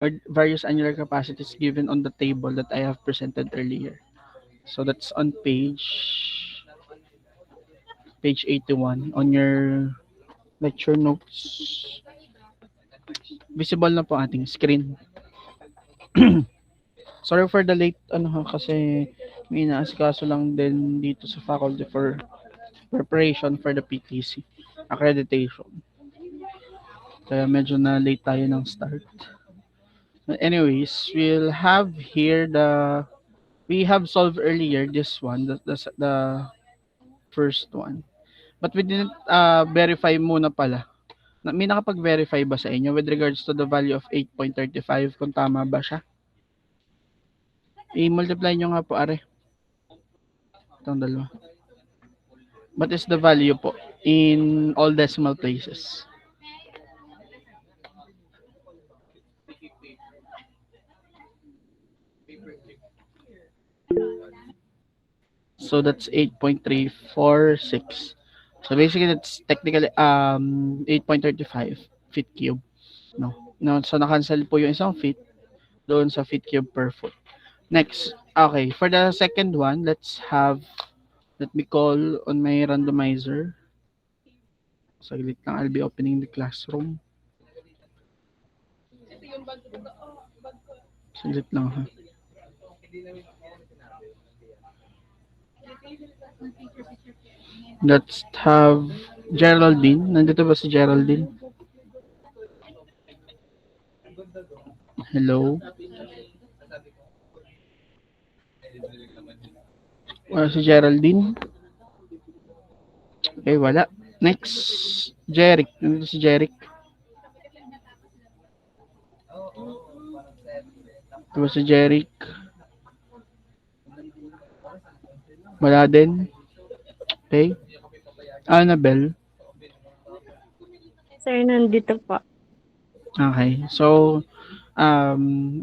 or various annular capacities given on the table that I have presented earlier. So that's on page 81 on your lecture notes. Visible na po ating screen. Sorry for the late kasi may inaasikaso lang din dito sa faculty for preparation for the PTC accreditation. Kaya medyo na late tayo ng start. Anyways, we'll have here we have solved earlier this one, the first one. But we didn't verify muna pala. May nakapag-verify ba sa inyo with regards to the value of 8.35 kung tama ba siya? I-multiply nyo nga po, are. Itong dalawa. What is the value po in all decimal places? So that's 8.346. So basically that's technically 8.35 feet cube. No. No, so na-cancel po yung isang feet doon sa feet cube per foot. Next, okay, for the second one, let me call on my randomizer. Saglit lang, I'll be opening the classroom. Saglit lang ha. Let's have Geraldine. Nandito ba si Geraldine? Hello? Wala si Geraldine? Okay, wala. Next, Jeric. Nandito si Jeric. Ito ba si Jeric? Wala din. Okay. Annabelle. Sir, nandito po. Okay. So,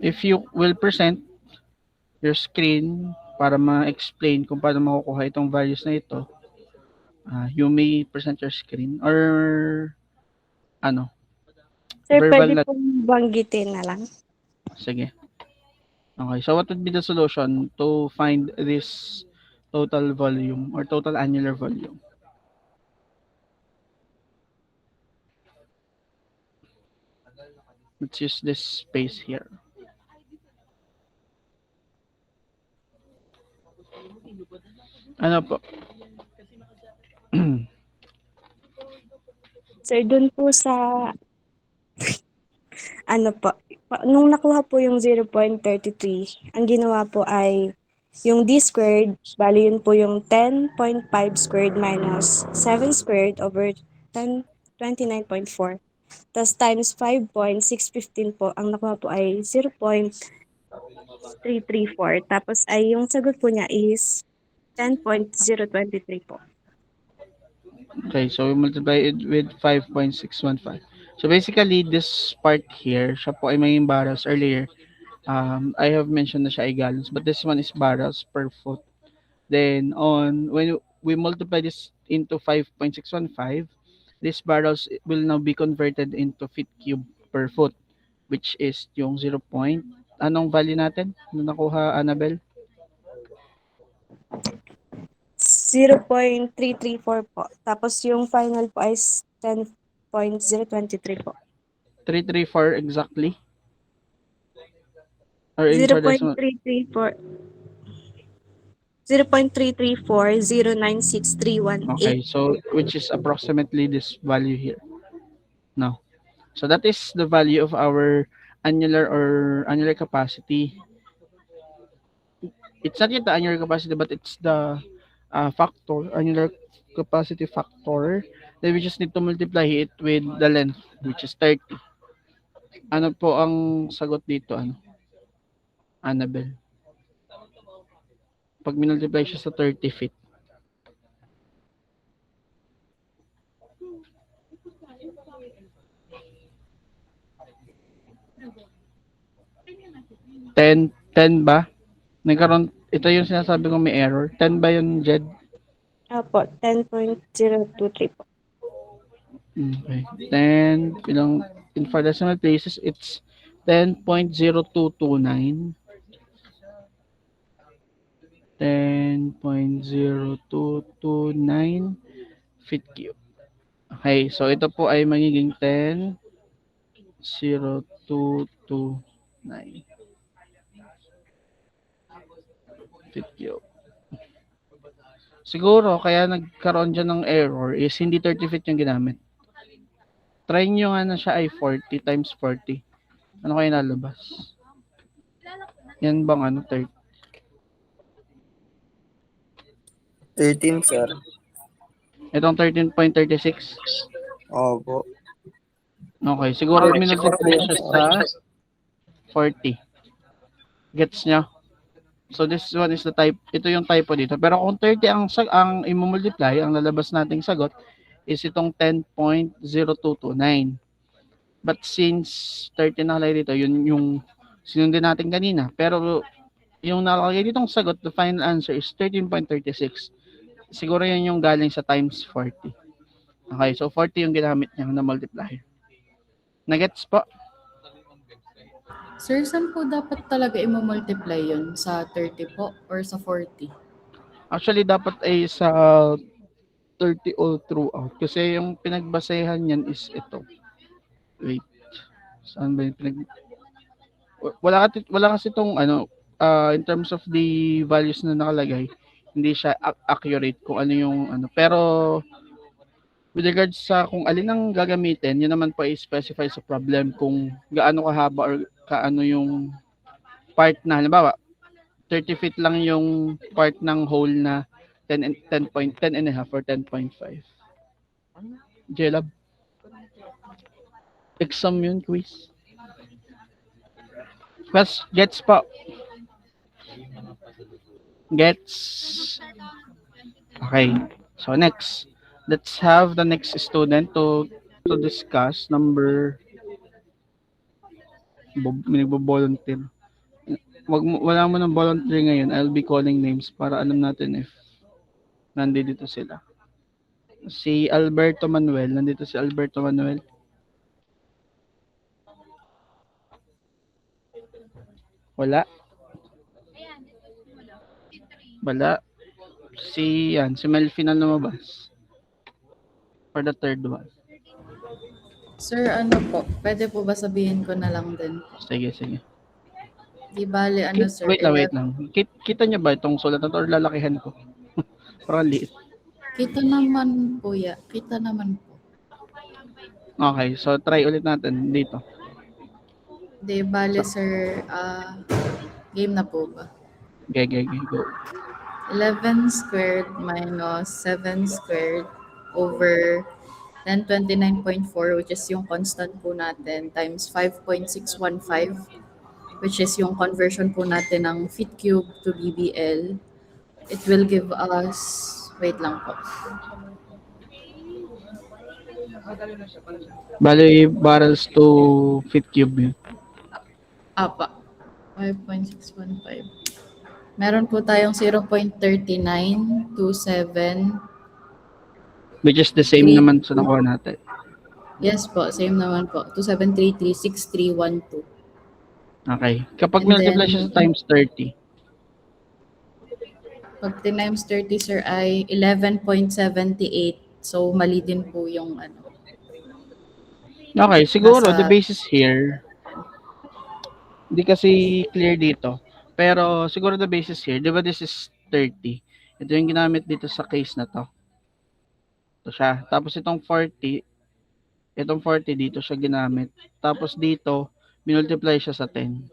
if you will present your screen para ma-explain kung paano makukuha itong values na ito, you may present your screen or ano, Sir, verbal pwede na. pong banggitin na lang. Sige. Okay. So, what would be the solution to find this total volume or total annular volume? Let's use this space here. Ano po? Sir, dun po sa, ano po, nung nakuha po yung 0.33, ang ginawa po ay yung d squared, bali yun po yung 10.5 squared minus 7 squared over 29.4. Tapos times 5.615 po, ang nakuha po ay 0.334. Tapos ay yung sagot po niya is 10.023 po. Okay, so we multiply it with 5.615. So basically, this part here, siya po ay may barrels earlier. I have mentioned na siya ay gallons, but this one is barrels per foot. Then when we multiply this into 5.615, these barrels will now be converted into feet cube per foot, which is yung 0. Anong value natin? Ano nakuha, Annabelle? 0.334 po. Tapos yung final po ay 10.023 po. 334 exactly? Or in for decimal? 0.334 0.334 Okay, so which is approximately this value here. No. So that is the value of our annular capacity. It's not yet the annular capacity, but it's the annular capacity factor. Then we just need to multiply it with the length, which is 30. Ano po ang sagot dito, Annabelle? Pag minultiply siya sa 30 feet. Ten ba? Ito yung sinasabi kong may error. 10 ba yun, Jed? Opo, 10.023 po. Okay. Then, in for decimal places, it's 10.0229, 10.0229 feet cube. Okay, so ito po ay magiging 10.0229 feet cube. Siguro, kaya nagkaroon dyan ng error is hindi 30 feet yung ginamit. Try nyo nga na siya ay 40 times 40. Ano kaya nalabas? Yan bang ano, 30? 13, sir. Itong 13.36. Opo. Okay, siguro minultiply siya sa 40. Gets nyo? So this one is the type, ito yung typo dito. Pero kung 30 ang imumultiply, ang lalabas nating sagot is itong 10.0229. But since 30 nakalagay dito, yun yung sinundin natin kanina. Pero yung nakalagay ditong sagot, the final answer is 13.36. Siguro yan yung galing sa times 40. Okay, so 40 yung ginamit niya na multiplier. Nagets po? Sir, saan po dapat talaga i-multiply yun? Sa 30 po or sa 40? Actually, dapat ay sa 30 all throughout. Kasi yung pinagbasehan niyan is ito. Wait. Saan ba yung wala kasi itong ano, in terms of the values na nakalagay, hindi siya accurate kung ano yung ano. Pero with regards sa kung alin ang gagamitin, yun naman po i-specify sa problem kung gaano kahaba or kaano yung part na. Halimbawa, 30 feet lang yung part ng hole na 10 and a half or 10.5. Jelab. Exam yun, quiz. Gets po. Gets. Okay. So next, let's have the next student to discuss number nagbo-volunteer. Wala mo ng volunteer ngayon. I'll be calling names para alam natin if nandito sila. Si Alberto Manuel. Nandito si Alberto Manuel. Wala. Wala. Si Melvin ang lumabas. For the third one. Sir, ano po? Pwede po ba sabihin ko na lang din? Sige, sige. Di bale, ano sir? Wait lang. Kita niyo ba itong sulat na to or lalakihan ko? Parang liit. Kita naman po ya. Kita naman po. Okay, so try ulit natin dito. Di bale sir, game na po ba? Okay, go. 11 squared minus 7 squared over 1029.4, which is yung constant po natin, times 5.615, which is yung conversion po natin ng feet cube to BBL. It will give us, wait lang po. Bali, barrels to feet cube yun. Apa, 5.615. Meron po tayong 0.3927. Which is the same Three. naman sa nakuha natin. Yes po, same naman po. 27336312. Okay. Kapag And multiply then- siya sa times 30, Pag times 30 sir ay 11.78. So mali din po yung ano. okay, siguro Nasa- the basis here, hindi kasi clear dito. Pero siguro the basis here, di ba this is 30? Ito yung ginamit dito sa case na to. Ito siya. Tapos itong 40 dito siya ginamit. Tapos dito, minultiply siya sa 10.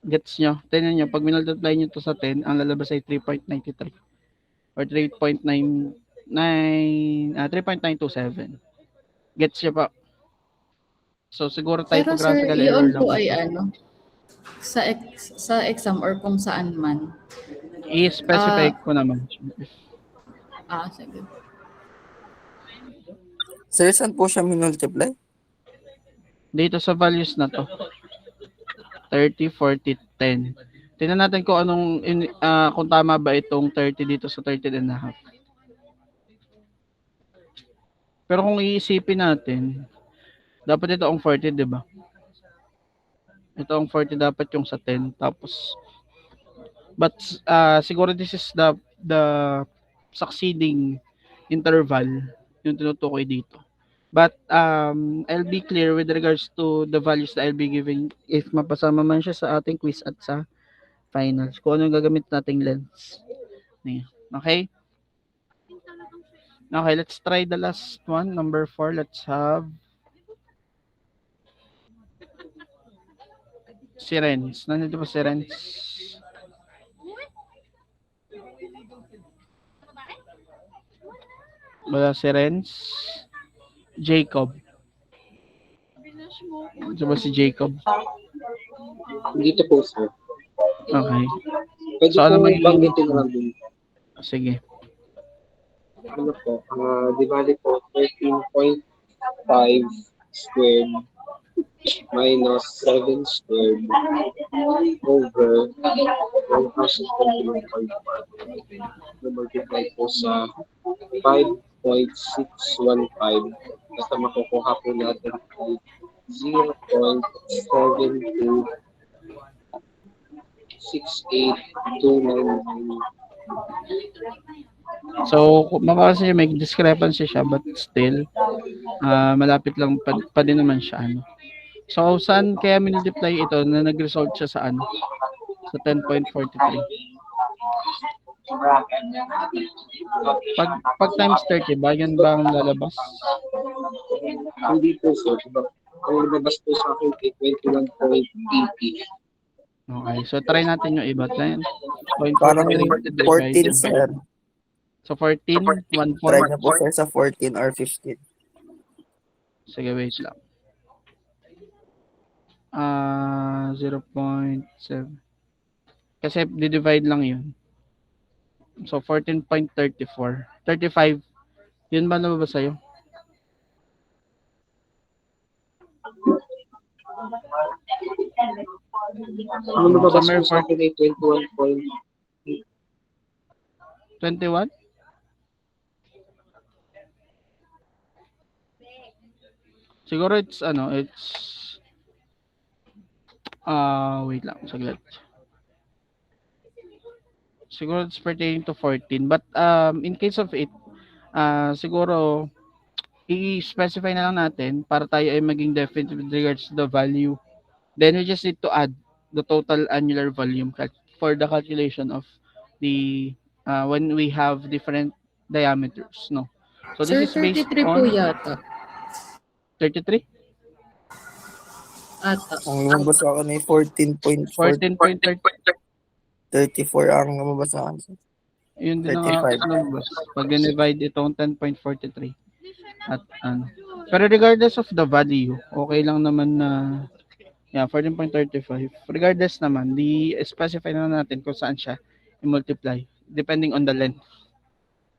Gets nyo? Tignan nyo, pag minultiply nyo to sa 10, ang lalabas ay 3.93. Or 3.927. Gets nyo pa? So, siguro Pero sir, typographical error yun lang. po ay ano, sa exam or kung saan man. I-specify ko naman. Sige. Sir, saan po siya minultiply? Dito sa values na to. 30, 40, 10. Tingnan natin kung kung tama ba itong 30 dito sa 13 and a half. Pero kung iisipin natin, dapat ito ang 40, di ba? Ito ang 40 dapat yung sa 10. Tapos, but siguro this is the succeeding interval yung tinutukoy dito. But I'll be clear with regards to the values that I'll be giving if mapasama man siya sa ating quiz at sa finals. Kung ano yung gagamit nating lens. Ayan. Okay? Okay, let's try the last one. Number 4. Let's have si Renz. Nandito ba si Renz? Wala si Renz. Jacob. Ito ba si Jacob? Dito po, sir. Okay. Pwede So, ano po magiging- banggitin na lang din. Sige. Ano po, di bali po, 13.5 squared minus 7 squared over 1,021.5 na multiply po sa 5.615. Basta makukuha po natin ay 0.7268299. So, makakasi may discrepancy siya but still malapit lang pa din naman siya ano. So, saan kaya multiply ito na nag-result siya sa ano? Sa 10.43. Pag times 30 ba, yan ba ang lalabas? Hindi po, sir. Ang lumabas po sa akin ay 21.80. Okay, so try natin yung iba. Parang 0.43 14, divided. sir. So 14, 1 Try na po, sir, sa 14 or 15. Sige, wait lang. 0.7. Kasi di-divide lang yun. So 14.34. 35. Yun ba nababa sa'yo? Ang lumabas Summer po sa akin ay 21. 21? Siguro it's wait lang, saglit. Siguro it's pertaining to 14. But in case of it, siguro i-specify na lang natin para tayo ay maging definite with regards to the value. Then we just need to add the total annular volume for the calculation of the when we have different diameters, no? So Sir, this is based 33 po on yata. 33, Ata. Ang lumabas sa akin ay 14.34 14.34. ang lumabas sa akin, sir. Yun din ang 35. lumabas. Pag divide itong 10.43 at ano. Pero regardless of the value, okay lang naman na 14.35. Regardless naman, specify na natin kung saan siya i-multiply depending on the length.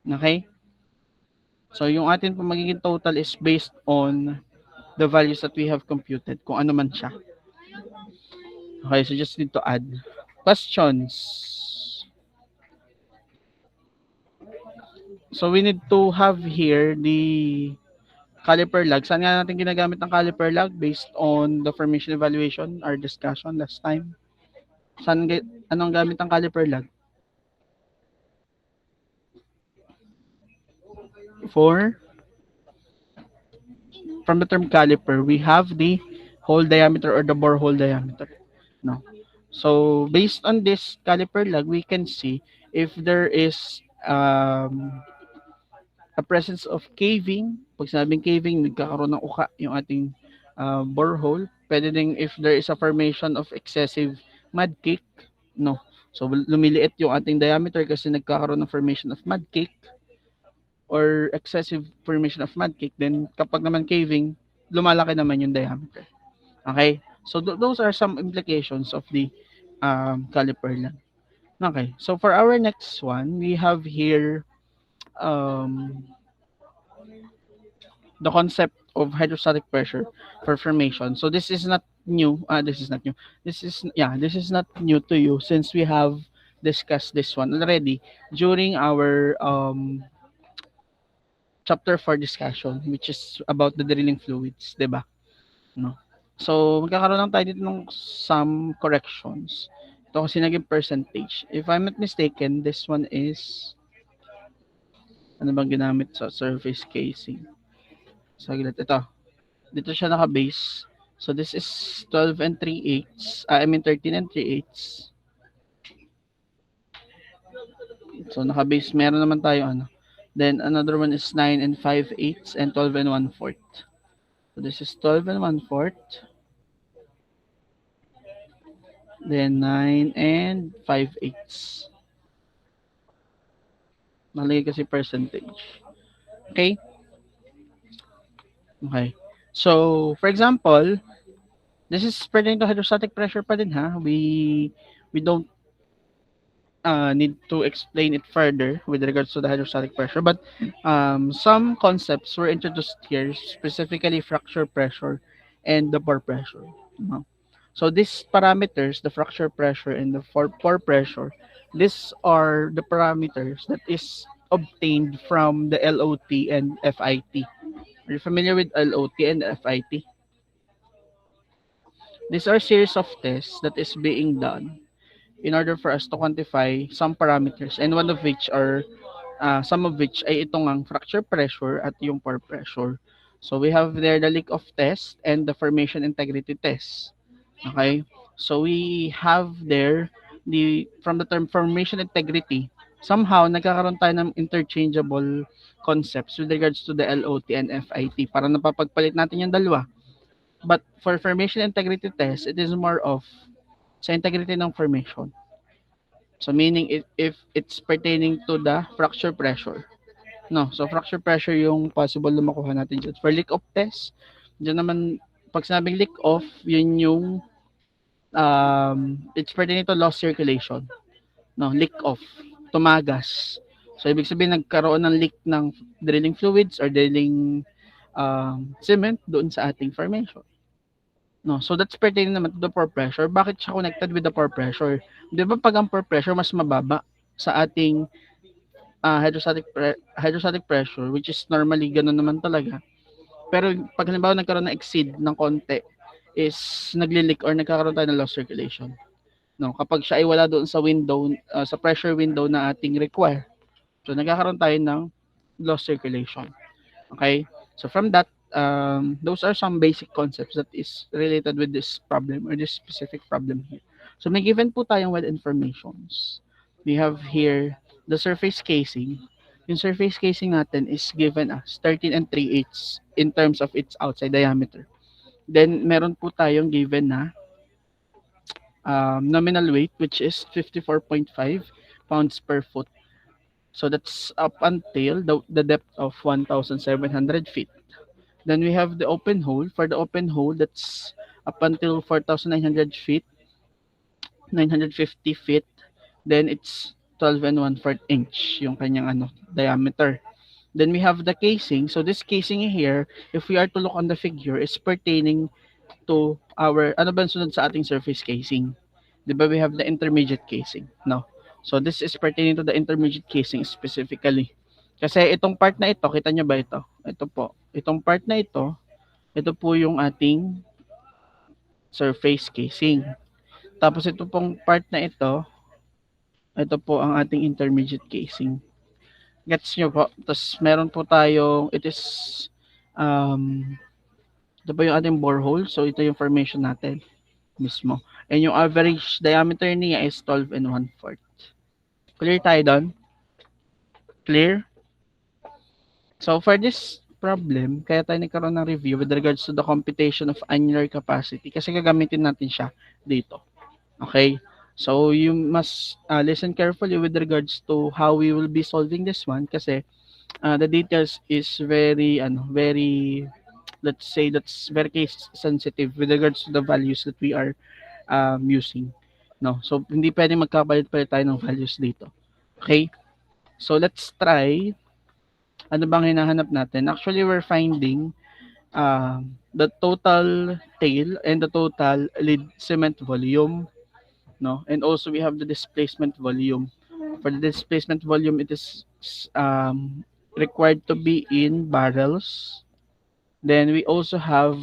Okay? So yung atin po magiging total is based on the values that we have computed, kung ano man siya. Okay, so just need to add. Questions? So we need to have here the caliper lag. Saan nga natin ginagamit ng caliper lag? Based on the formation evaluation, our discussion last time. Anong gamit ng caliper lag? From the term caliper, we have the hole diameter or the borehole diameter. No. So based on this caliper lag, we can see if there is a presence of caving. Pag sinabing caving, nagkakaroon ng uka yung ating borehole. Pwede din if there is a formation of excessive mud cake. No. So lumiliit yung ating diameter kasi nagkakaroon ng formation of mud cake or excessive formation of mud cake. Then kapag naman caving, lumalaki naman yung diameter. Okay? So those are some implications of the caliper lag. Okay. So for our next one, we have here the concept of hydrostatic pressure for formation. So this is not new. This is not new. This is not new to you since we have discussed this one already during our chapter 4 discussion, which is about the drilling fluids, diba? No. So, magkakaroon lang tayo dito ng some corrections. Ito kasi naging percentage. If I'm not mistaken, this one is ano bang ginamit sa surface casing? Saglit, ito. Dito siya naka-base. So, this is 12 and 3/8. I mean 13 and 3/8. So, naka-base. Meron naman tayo ano. Then, another one is 9 and 5/8 and 12 and 1/4. So, this is 12 and 1/4. Then, 9 and 5/8. Nalagay kasi percentage. Okay? Okay. So, for example, this is pertaining to hydrostatic pressure pa din ha. We don't need to explain it further with regards to the hydrostatic pressure, but some concepts were introduced here, specifically fracture pressure and the pore pressure. No? So these parameters, the fracture pressure and the pore pressure, these are the parameters that is obtained from the LOT and FIT. Are you familiar with LOT and FIT? These are series of tests that is being done in order for us to quantify some parameters, and one of which are some of which ay itong ang fracture pressure at yung pore pressure. So we have there the leak-off test and the formation integrity test. Okay? So we have there the from the term formation integrity, somehow nagkakaroon tayo ng interchangeable concepts with regards to the LOT and FIT. Para napapagpalit natin yung dalawa. But for formation integrity test, it is more of sa integrity ng formation. So meaning if it's pertaining to the fracture pressure. No, so fracture pressure yung possible na makuha natin dyan. For leak-off test, dyan naman, pag sinabing leak-off, yun yung it's pertaining to lost circulation. No, leak-off, tumagas. So ibig sabihin nagkaroon ng leak ng drilling fluids or drilling cement doon sa ating formation. No, so that's pertaining naman to the pore pressure. Bakit siya connected with the pore pressure? Di ba pag ang pore pressure mas mababa sa ating hydrostatic pressure, which is normally ganun naman talaga. Pero pag halimbawa nagkaroon ng exceed ng konti, is nagli-leak or nagkakaroon tayo ng low circulation. No, kapag siya ay wala doon sa window, sa pressure window na ating require. So nagkakaroon tayo ng low circulation. Okay? So from that, those are some basic concepts that is related with this problem or this specific problem here. So may given po tayong well informations. We have here the surface casing. Yung surface casing natin is given as 13 and 3/8 in terms of its outside diameter. Then meron po tayong given na nominal weight, which is 54.5 pounds per foot. So that's up until the depth of 1,700 feet. Then we have the open hole. For the open hole, that's up until 4,900 feet, 950 feet. Then it's 12 and 1/4 inch yung kanyang diameter. Then we have the casing. So this casing here, if we are to look on the figure, is pertaining to our, ano ba sunod sa ating surface casing? Di ba we have the intermediate casing? No. So this is pertaining to the intermediate casing specifically. Kasi itong part na ito, kita nyo ba ito? Ito po. Itong part na ito po yung ating surface casing. Tapos ito pong part na ito po ang ating intermediate casing. Gets nyo po? Tapos meron po tayong, it is, ito po yung ating borehole. So ito yung formation natin mismo. And yung average diameter niya is 12 and 1/4. Clear tayo doon? Clear? So for this problem, kaya tayo nagkaroon ng review with regards to the computation of annular capacity kasi gagamitin natin siya dito. Okay? So you must listen carefully with regards to how we will be solving this one kasi the details is very let's say that's very case sensitive with regards to the values that we are using. No, so hindi pwedeng magkapalit-palit tayo ng values dito. Okay? So let's try. Ano bang hinahanap natin? Actually, we're finding the total tail and the total lead cement volume, no? And also we have the displacement volume. For the displacement volume, it is required to be in barrels. Then we also have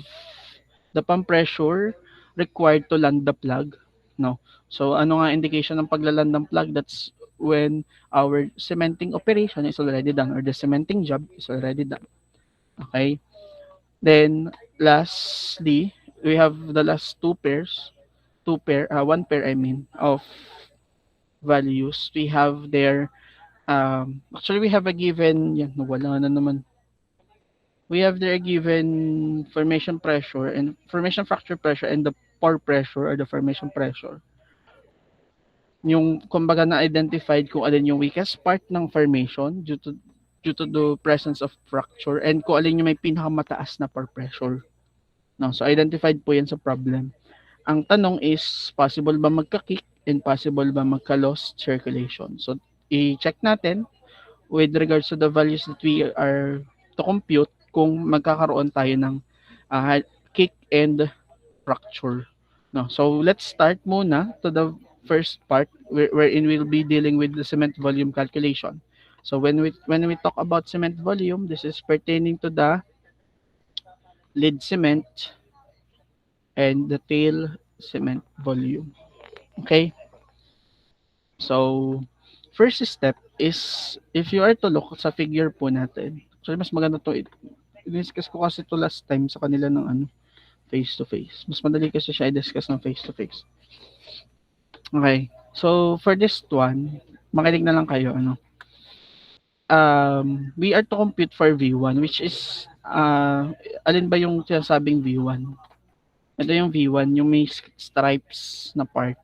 the pump pressure required to land the plug. No. So ano nga indication ng paglaland ng plug? That's when our cementing operation is already done or the cementing job is already done. Okay? Then lastly, we have the last one pair I mean of values. We have their actually we have a given yan wala na naman. We have their given formation pressure and formation fracture pressure and the pore pressure or the formation pressure. Yung kumbaga na identified kung alin yung weakest part ng formation due to the presence of fracture and kung alin yung may pinakamataas na pore pressure. No, so identified po yan sa problem. Ang tanong is possible ba magka-kick and possible ba magka-lost circulation. So i-check natin with regards to the values that we are to compute kung magkakaroon tayo ng kick and fracture. No, so let's start muna to the first part wherein we'll be dealing with the cement volume calculation. So when we talk about cement volume, this is pertaining to the lead cement and the tail cement volume. Okay? So first step is if you are to look sa figure po natin. So mas maganda to i-discuss ko kasi to last time sa kanila ng face to face. Mas madali kasi siya i-discuss ng face to face. Okay. So for this one, makinig na lang kayo we are to compute for V1 which is alin ba yung sinasabing V1? Ito yung V1, yung may stripes na part.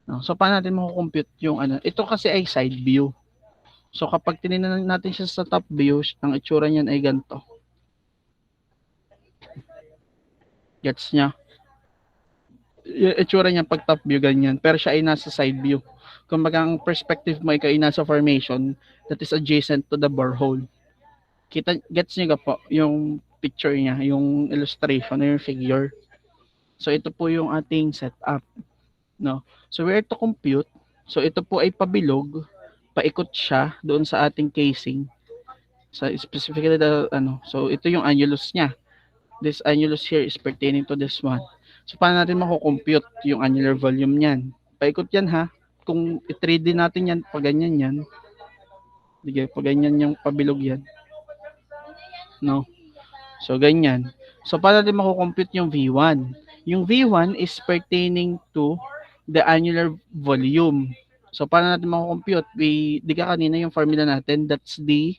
No? So paano natin mako-compute yung ito kasi ay side view. So kapag tiningnan natin siya sa top view, ang itsura niyan ay ganito. Gets niya? Yung itsura niya pag top view ganyan, pero siya ay nasa side view. Kumbaga ang perspective mo ay nasa formation that is adjacent to the borehole. Gets niyo po yung picture niya, yung illustration, yung figure. So ito po yung ating setup, no? So we are to compute. So ito po ay pabilog, paikot siya doon sa ating casing. Sa specifically so ito yung annulus niya. This annulus here is pertaining to this one. So paano natin mako-compute yung annular volume niyan? Paikot yan ha. Kung i-3D natin yan, pag ganyan yan. Sige, pag ganyan yung pabilog yan. No? So ganyan. So paano natin mako-compute yung V1? Yung V1 is pertaining to the annular volume. So paano natin mako-compute? Di ka kanina yung formula natin, that's D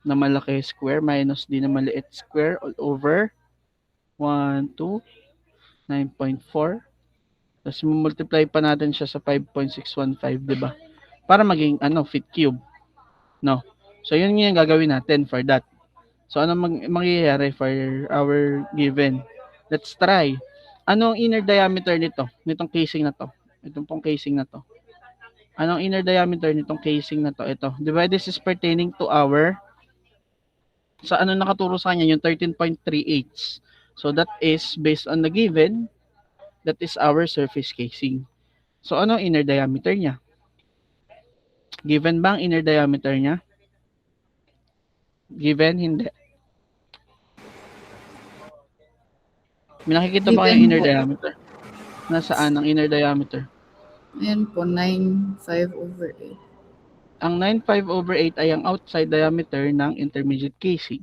na malaki square minus D na maliit square all over 1, 2, 9.4. Tapos multiply pa natin siya sa 5.615, di ba? Para maging feet cube. No. So yun yung gagawin natin for that. So ano mangyayari for our given? Let's try. Anong inner diameter nitong casing na to? Itong pong casing na to. Anong inner diameter nitong casing na to? Ito. Di ba this is pertaining to our sa nakaturo sa kanya yung 13.38. So that is based on the given, that is our surface casing. So ano inner diameter niya? Given ba ang inner diameter niya? Given, hindi. May nakikita ba kayong inner diameter? Nasaan ang inner diameter? Ayan po, 9/5/8. Ang 9/5/8 ay ang outside diameter ng intermediate casing.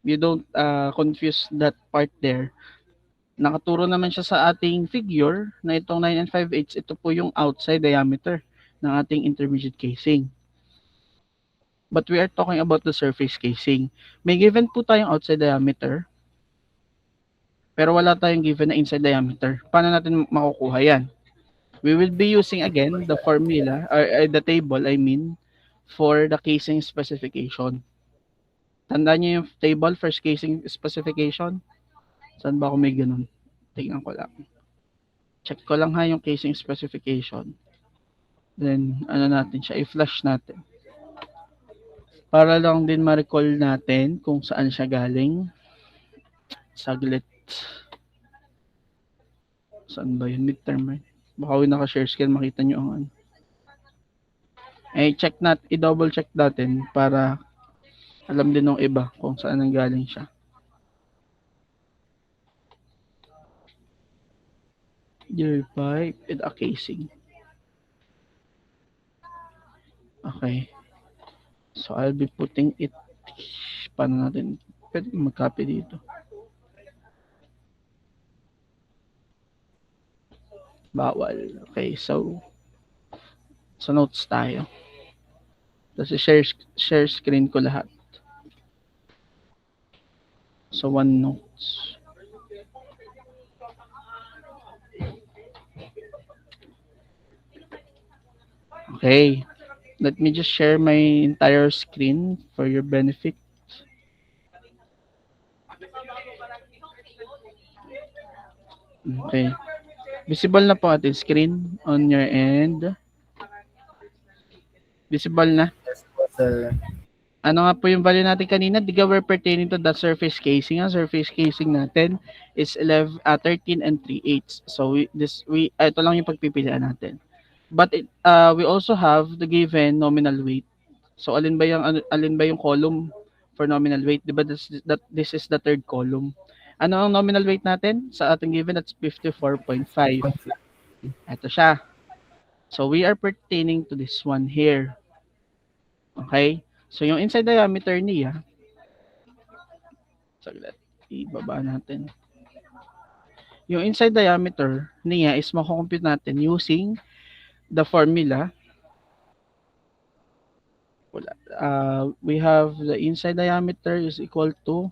You don't confuse that part there. Nakaturo naman siya sa ating figure na itong 9 and 5/8, ito po yung outside diameter ng ating intermediate casing. But we are talking about the surface casing. May given po tayong outside diameter, pero wala tayong given na inside diameter. Paano natin makukuha yan? We will be using again the formula, or the table, for the casing specification. Tandaan niyo yung table for casing specification? Saan ba ako may ganun? Tingnan ko lang. Check ko lang ha yung casing specification. Then, natin siya, i-flash natin. Para lang din ma-recall natin kung saan siya galing. Saglit. Saan ba yun? Midterm, right? Baka yung naka-share screen, makita nyo ang i-double check natin para alam din ng iba kung saan nanggaling siya. Gear pipe with a casing. Okay. So, I'll be putting it, paano natin, pwede mag-copy dito. Bawal. Okay, so, sa notes tayo. Tapos, share screen ko lahat. So, one notes. Okay. Let me just share my entire screen for your benefit. Okay. Visible na po ating screen on your end. Visible na. Yes po, sir. Ano nga po yung value natin kanina? Diga we're pertaining to the surface casing. Ang surface casing natin is 13 and 3/8. So ito lang yung pagpipilian natin. But we also have the given nominal weight. So alin ba yung column for nominal weight? 'Di ba this is the third column. Ano ang nominal weight natin sa ating given? That's 54.5. Ito siya. So we are pertaining to this one here. Okay? So yung inside diameter niya, saglit, ibaba natin. Yung inside diameter niya is makukompute natin using the formula. We have the inside diameter is equal to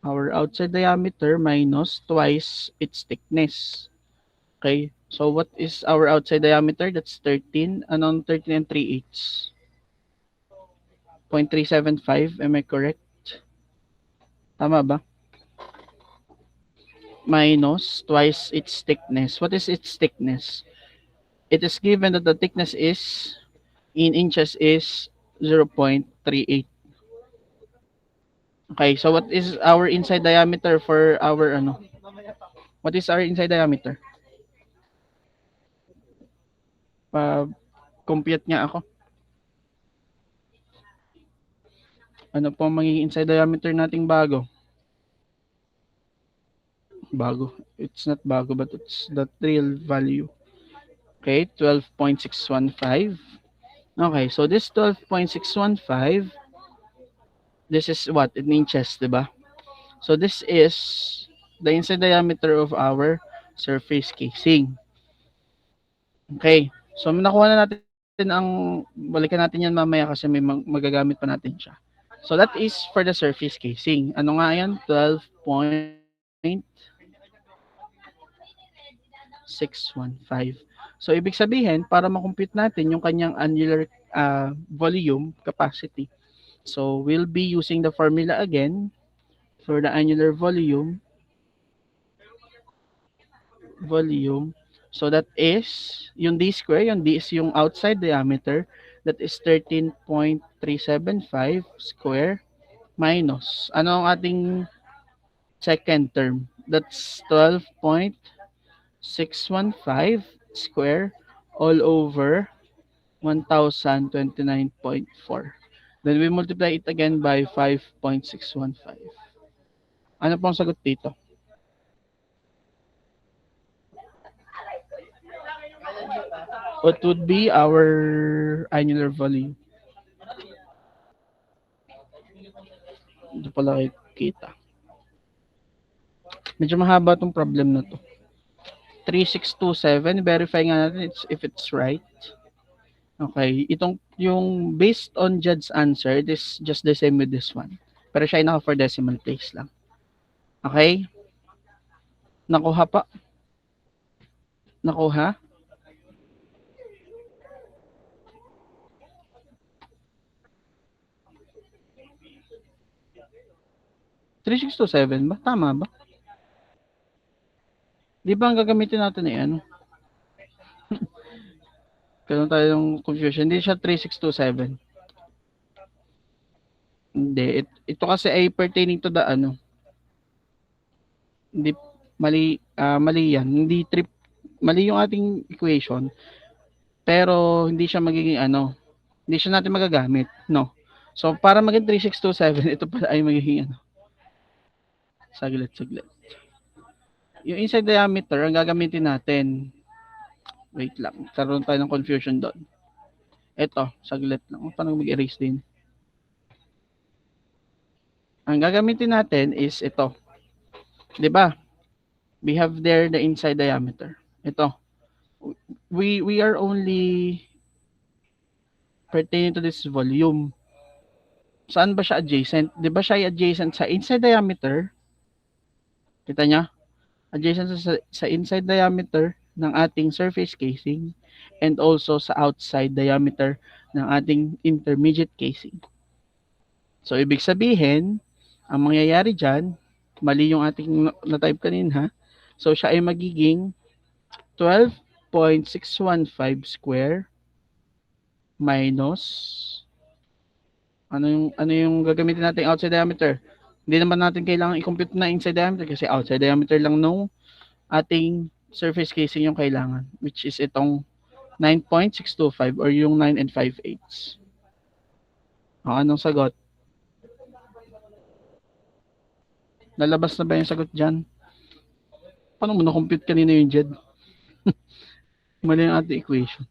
our outside diameter minus twice its thickness. Okay? So what is our outside diameter? That's 13. Anong 13 and 3/8? 0.375, am I correct? Tama ba? Minus twice its thickness. What is its thickness? It is given that the thickness is, in inches, is 0.38. Okay, so what is our inside diameter for our ano? What is our inside diameter? Compute nga ako. Ano po ang magiging inside diameter nating bago? Bago. It's not bago, but it's the real value. Okay, 12.615. Okay, so this 12.615, this is what? In inches, diba? So this is the inside diameter of our surface casing. Okay, so nakuha na natin balikan natin yan mamaya kasi may magagamit pa natin siya. So that is for the surface casing. Ano nga yan? 12.615. So ibig sabihin, para makompute natin yung kanyang annular volume capacity. So we'll be using the formula again for the annular volume. So that is yung d square, yung d is yung outside diameter, that is 13.375 square minus, ano ang ating second term? That's 12.615 square all over 1,029.4. Then we multiply it again by 5.615. Ano pong sagot dito? What would be our annular volume? Ito pala kita. Medyo mahaba tong problem na to. 3627, verify nga natin if it's right. Okay, itong yung based on Judd's answer, this just the same with this one. Pero siya ay naka 4 decimal place lang. Okay? Nakuha pa? Nakuha? Three six two seven ba? Tama ba? Di ba ang gagamitin natin ay ano? Karoon tayo ng confusion. Hindi siya 3627. Hindi. Ito kasi ay pertaining to the ano. Hindi, mali yan. Mali yung ating equation. Pero hindi siya magiging ano. Hindi siya natin magagamit. No. So, para maging 3627, ito pala ay magiging ano. Saglit. Yung inside diameter, ang gagamitin natin, wait lang, karoon tayo ng confusion doon. Ito, saglit lang. Paano mag-erase din? Ang gagamitin natin is ito. 'Di ba? We have there the inside diameter. Ito. We are only pertaining to this volume. Saan ba siya adjacent? 'Di ba siya ay adjacent sa inside diameter? Kita niya? Adjacent sa inside diameter ng ating surface casing and also sa outside diameter ng ating intermediate casing. So, ibig sabihin, ang mangyayari dyan, mali yung ating na-type kanina. So, siya ay magiging 12.615 square minus ano yung gagamitin natin outside diameter. Hindi naman natin kailangan i-compute na inside diameter kasi outside diameter lang nung ating surface casing yung kailangan, which is itong 9.625 or yung 9 and 5/8. Anong sagot? Lalabas na ba yung sagot dyan? Paano mo na-compute kanina yung Jed? Mali yung ating equation.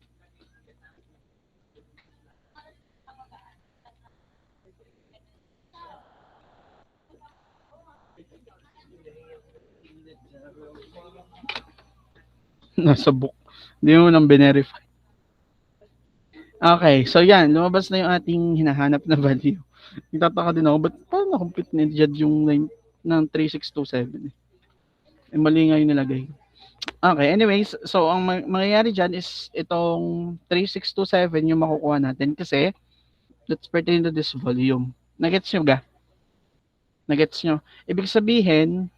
Nasa book. Hindi mo nang binerify. Okay, so yan. Lumabas na yung ating hinahanap na value. Nagtataka din ako, ba't paano na-compute ni Jed yung line ng 3627? Eh, mali nga yung nilagay. Okay, anyways, so ang mangyayari dyan is itong 3627 yung makukuha natin kasi that's pertaining to this volume. Nagets nyo ga? Nagets nyo? Ibig sabihin,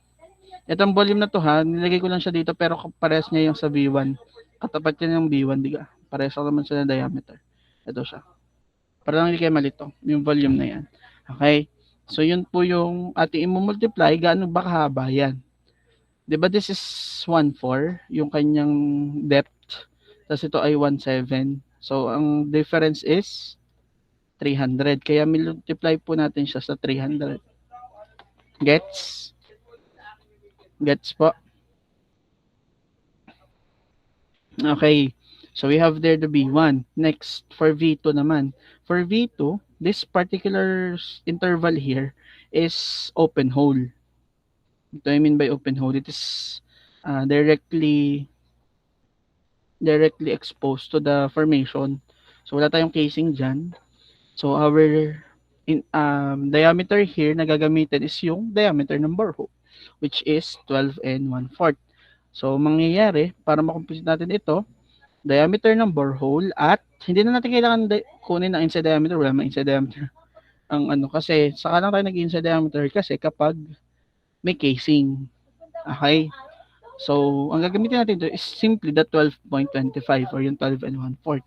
itong volume na to ha, nilagay ko lang siya dito pero parehas niya yung sa V1. Katapat niya yung V1, diga? Parehas naman siya na diameter. Ito siya. Para lang hindi kayo malito, yung volume na yan. Okay? So yun po yung ating i-multiply, gaano ba kahaba yan? Diba this is 1.4, yung kanyang depth. Tapos ito ay 1.7. So ang difference is 300. Kaya multiply po natin siya sa 300. Gets? Gets po? Okay. So we have there the V1. Next, for V2 naman. For V2, this particular interval here is open hole. Ito I mean by open hole. It is directly exposed to the formation. So wala tayong casing dyan. So our diameter here na gagamitin is yung diameter ng borehole, which is 12 and 1/4. So mangyayari, para makompute natin ito, diameter ng borehole at hindi na natin kailangan kunin ang inside diameter, wala mang inside diameter. Ang kasi saka lang tayo nag-inside diameter kasi kapag may casing. Okay? So, ang gagamitin natin ito is simply the 12.25 or yung 12 and 1/4.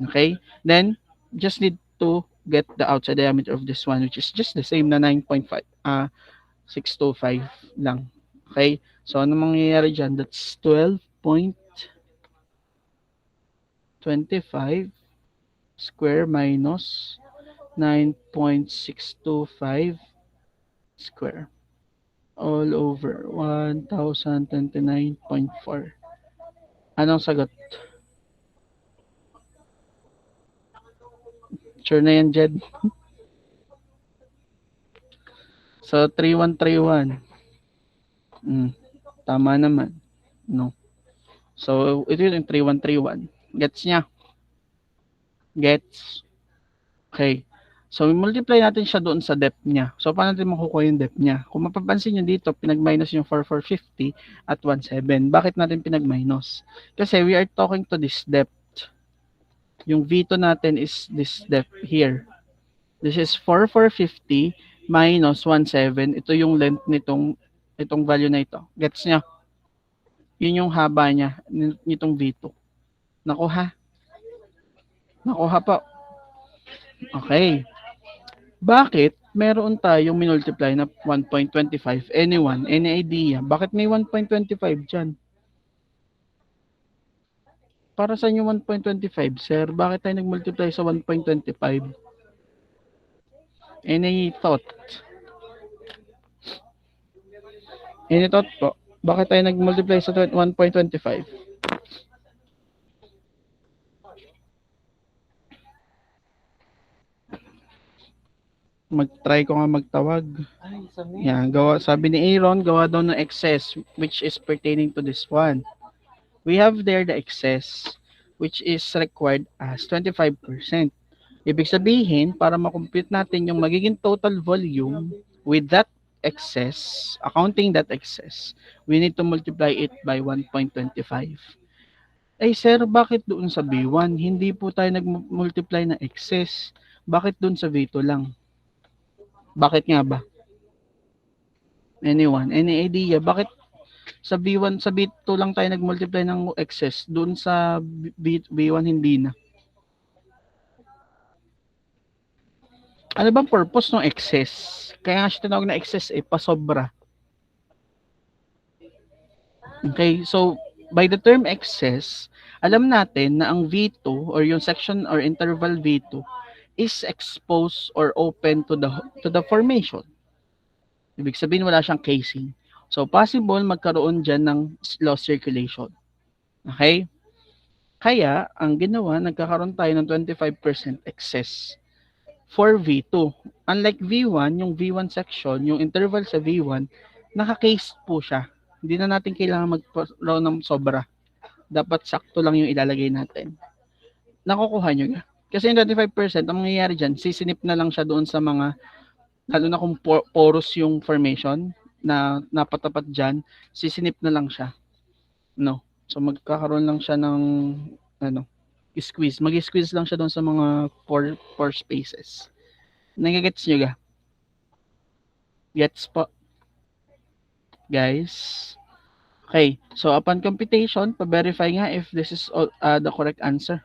Okay? Then, just need to get the outside diameter of this one, which is just the same na 9.625 lang. Okay? So, ano mangyayari dyan? That's 12.25 square minus 9.625 square all over 1,029.4. Anong sagot? Sure na yan, Jed? So, 3131. Tama naman. No. So, ito yung 3131. Gets niya? Gets? Okay. So, multiply natin siya doon sa depth niya. So, paano natin makukuha yung depth niya? Kung mapapansin nyo dito, pinag-minus yung 4,450 at 1,7. Bakit natin pinag-minus? Kasi we are talking to this depth. Yung V2 natin is this depth here. This is 4,450 minus 1,7. Ito yung length itong value na ito. Gets niya? Yun yung haba niya, nitong V2. Nakuha? Nakuha po. Okay. Bakit meron tayong minultiply na 1.25? Anyone? Any idea? Bakit may 1.25 dyan? Para sa inyo 1.25, sir? Bakit tayo nag-multiply sa 1.25? Any thought? Any thought po? Bakit tayo nag-multiply sa 1.25? Mag-try ko nga magtawag. Yan, gawa, sabi ni Aaron, gawa daw ng excess which is pertaining to this one. We have there the excess which is required as 25%. Ibig sabihin, para makompute natin yung magiging total volume with that excess, accounting that excess, we need to multiply it by 1.25. Eh sir, bakit doon sa B1? Hindi po tayo nag-multiply ng excess. Bakit doon sa V2 lang? Bakit nga ba? Anyone? Any idea? Bakit sa B1, sa B2 lang tayo nag-multiply ng excess? Doon sa B1 hindi na. Ano bang purpose ng excess? Kaya nga siya tinawag na excess pasobra. Okay, so by the term excess, alam natin na ang V2 or yung section or interval V2 is exposed or open to the formation. Ibig sabihin wala siyang casing. So possible magkaroon diyan ng slow circulation. Okay? Kaya ang ginawa, nagkakaroon tayo ng 25% excess for V2. Unlike V1, yung V1 section, yung interval sa V1, naka-case po siya. Hindi na natin kailangan magkaroon ng sobra. Dapat sakto lang yung ilalagay natin. Nakukuha nyo nga. Kasi yung 25%, ang mangyayari dyan, sisinip na lang siya doon sa mga, lalo na kung porous yung formation na napatapat dyan, sisinip na lang siya. No. So magkakaroon lang siya ng, squeeze. Mag-squeeze lang siya doon sa mga pore spaces. Nagigets nyo ga? Gets po? Guys? Okay. So upon computation, pa-verify nga if this is the correct answer.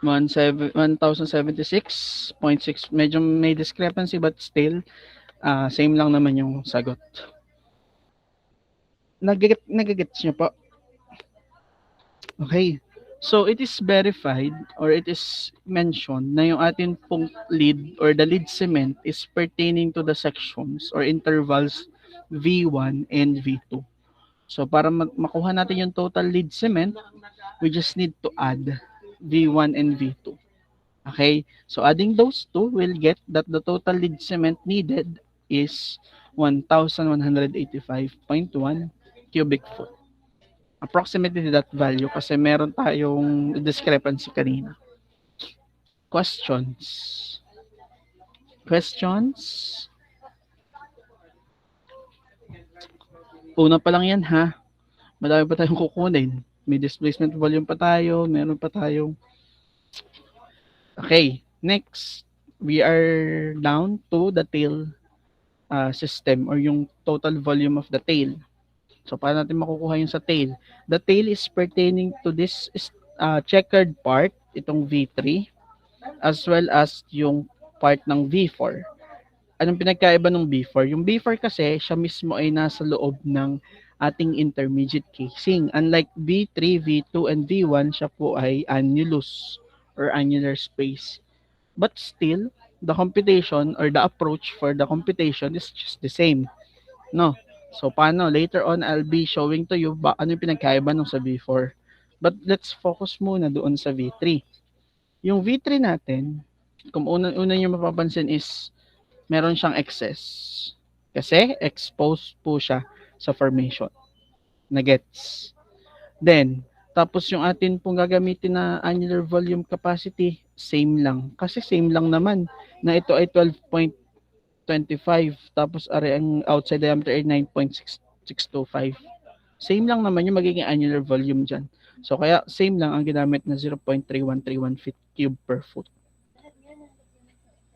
1076.6. Medyo may discrepancy but still same lang naman yung sagot. Nagigets nyo po? Okay. So it is verified or it is mentioned na yung atin pong lead or the lead cement is pertaining to the sections or intervals V1 and V2. So para makuha natin yung total lead cement, we just need to add V1 and V2. Okay? So adding those two, we'll get that the total lead cement needed is 1,185.1 cubic foot. Approximately that value kasi meron tayong discrepancy kanina. Questions? Questions? Una pa lang yan ha. Madami pa tayong kukunin. May displacement volume pa tayo. Meron pa tayong... Okay. Next. We are down to the tail system or yung total volume of the tail. So, paano natin makukuha yung sa tail? The tail is pertaining to this checkered part, itong V3, as well as yung part ng V4. Anong pinagkaiba ng V4? Yung V4 kasi, siya mismo ay nasa loob ng ating intermediate casing. Unlike V3, V2, and V1, siya po ay annulus or annular space. But still, the computation or the approach for the computation is just the same. No? So, paano? Later on, I'll be showing to you ano yung pinagkaiba nung sa V4. But let's focus muna doon sa V3. Yung V3 natin, kung una nyo mapapansin is, meron siyang excess. Kasi, exposed po siya sa formation. Nagets. Then, tapos yung atin pong gagamitin na annular volume capacity, same lang. Kasi same lang naman na ito ay 12.25 tapos ang outside diameter ay 9.625. Same lang naman yung magiging annular volume dyan. So kaya same lang ang ginamit na 0.3131 feet cube per foot.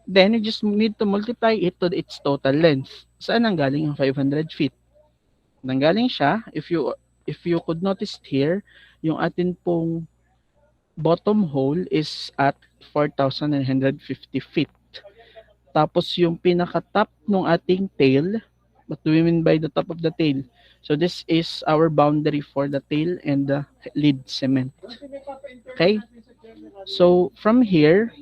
Then you just need to multiply it to its total length. Saan nanggaling ang 500 feet? Nanggaling siya, if you could notice here, yung atin pong bottom hole is at 4,950 feet. Tapos yung pinaka-top ng ating tail, what do we mean by the top of the tail? So this is our boundary for the tail and the lead cement. Okay? So from here,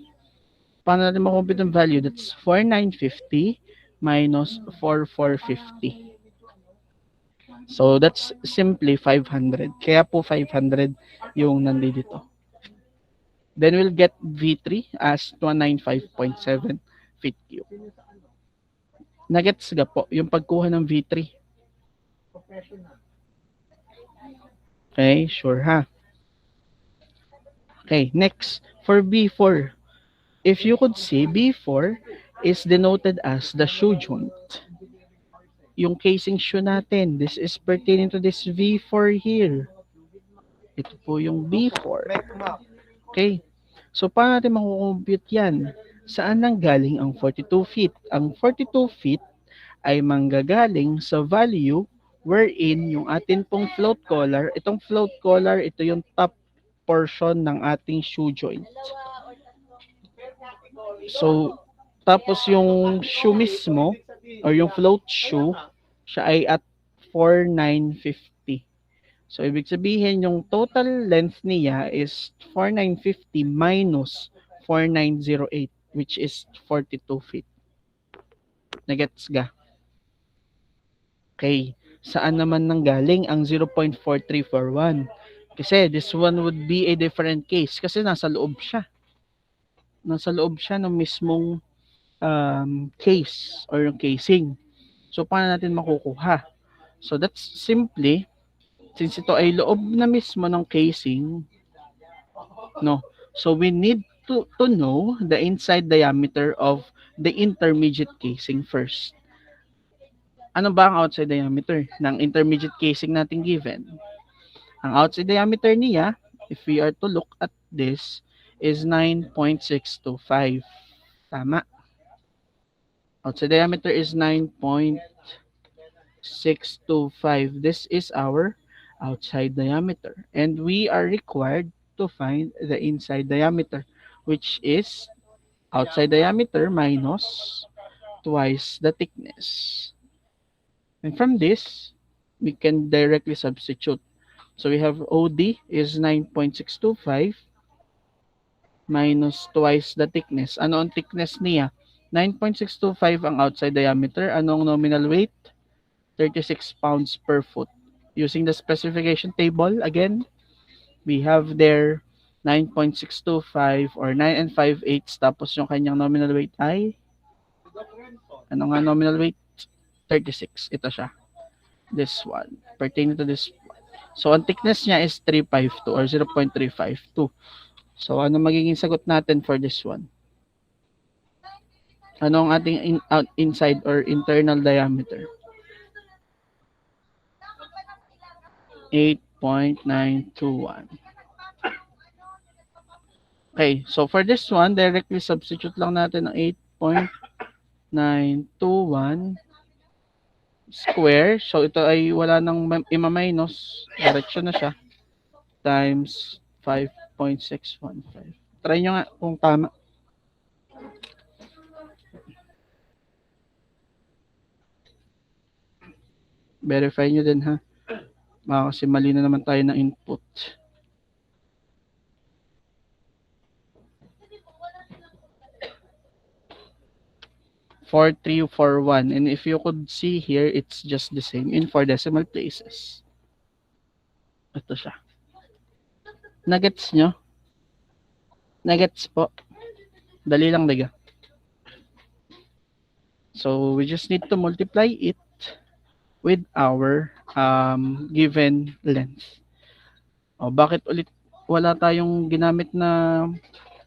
paano natin makompute ang value? That's 4,950 minus 4450. So that's simply 500. Kaya po 500 yung nandito. Then we'll get V3 as 295.7 feet cube. Nagets ga po yung pagkuha ng V3. Okay, sure ha. Okay, next for B4. If you could see, B4 is denoted as the shoe joint. Yung casing shoe natin, this is pertaining to this V4 here. Ito po yung B4. Okay. So, paano natin makukompute yan? Saan nang galing ang 42 feet? Ang 42 feet ay manggagaling sa value wherein yung atin pong float collar, itong float collar, ito yung top portion ng ating shoe joint. So, tapos yung shoe mismo, or yung float shoe, siya ay at 4,950. So, ibig sabihin, yung total length niya is 4,950 minus 4,908, which is 42 feet. Nagets ga? Okay. Saan naman nanggaling ang 0.4341? Kasi this one would be a different case kasi nasa loob siya. Nasa loob siya ng mismong case or yung casing. So, paano natin makukuha? So, that's simply, since ito ay loob na mismo ng casing, no? So, we need to know the inside diameter of the intermediate casing first. Ano ba ang outside diameter ng intermediate casing natin given? Ang outside diameter niya, if we are to look at this, is 9.625. Tama. Outside diameter is 9.625. This is our outside diameter. And we are required to find the inside diameter, which is outside diameter minus twice the thickness. And from this, we can directly substitute. So we have OD is 9.625 minus twice the thickness. Ano ang thickness niya? 9.625 ang outside diameter. Anong nominal weight? 36 pounds per foot. Using the specification table, again, we have there 9.625 or 9 and 5/8 tapos yung kanyang nominal weight ay ano nga nominal weight? 36. Ito siya. This one. Pertaining to this one. So, ang thickness niya is 352 or 0.352. So, ano magiging sagot natin for this one? Ano ang ating inside or internal diameter? 8.921. Okay, so for this one, directly substitute lang natin ang 8.921 square. So, ito ay wala nang ima-minus. Direction na siya. Times 5.615. Try nyo nga kung tama. Verify nyo din ha. Baka kasi mali na naman tayo ng input. Four, 3, 4, 1. And if you could see here, it's just the same in 4 decimal places. Ito siya. Nuggets nyo? Nuggets po. Dali lang diga. So, we just need to multiply it with our given length. O, bakit ulit wala tayong ginamit na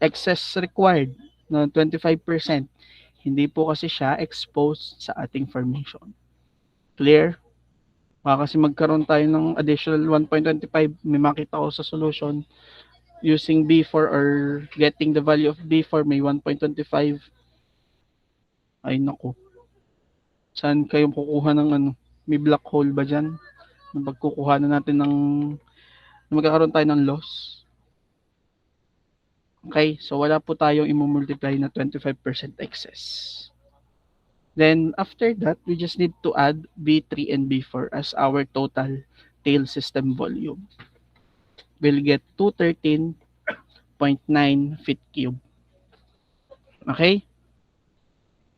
excess required na 25%? Hindi po kasi siya exposed sa ating formation. Clear? Baka kasi magkaroon tayo ng additional 1.25. May makita ko sa solution using B4 or getting the value of B4 may 1.25. Ay naku. Saan kayo kukuha ng ano? May black hole ba dyan? Pagkukuha na natin ng magkakaroon tayo ng loss. Okay, so wala po tayong i-multiply na 25% excess. Then, after that, we just need to add B3 and B4 as our total tail system volume. We'll get 213.9 feet cube. Okay?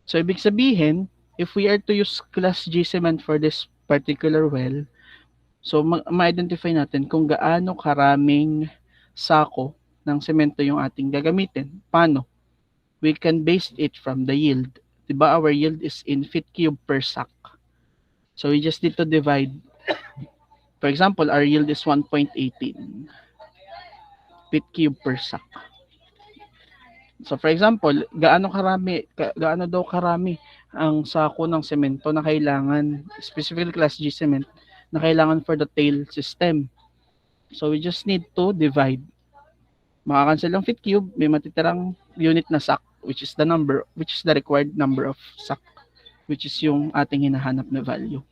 So, ibig sabihin, if we are to use Class G cement for this particular well, so ma-identify natin kung gaano karaming sako ng semento yung ating gagamitin. Paano? We can base it from the yield. Diba our yield is in feet cube per sack. So we just need to divide. For example, our yield is 1.18 feet cube per sack. So for example, gaano daw karami ang sako ng semento na kailangan, specifically Class G cement, na kailangan for the tail system. So we just need to divide. Makakancel ang feet cube, may matitirang unit na sack, which is the required number of sack, which is yung ating hinahanap na value.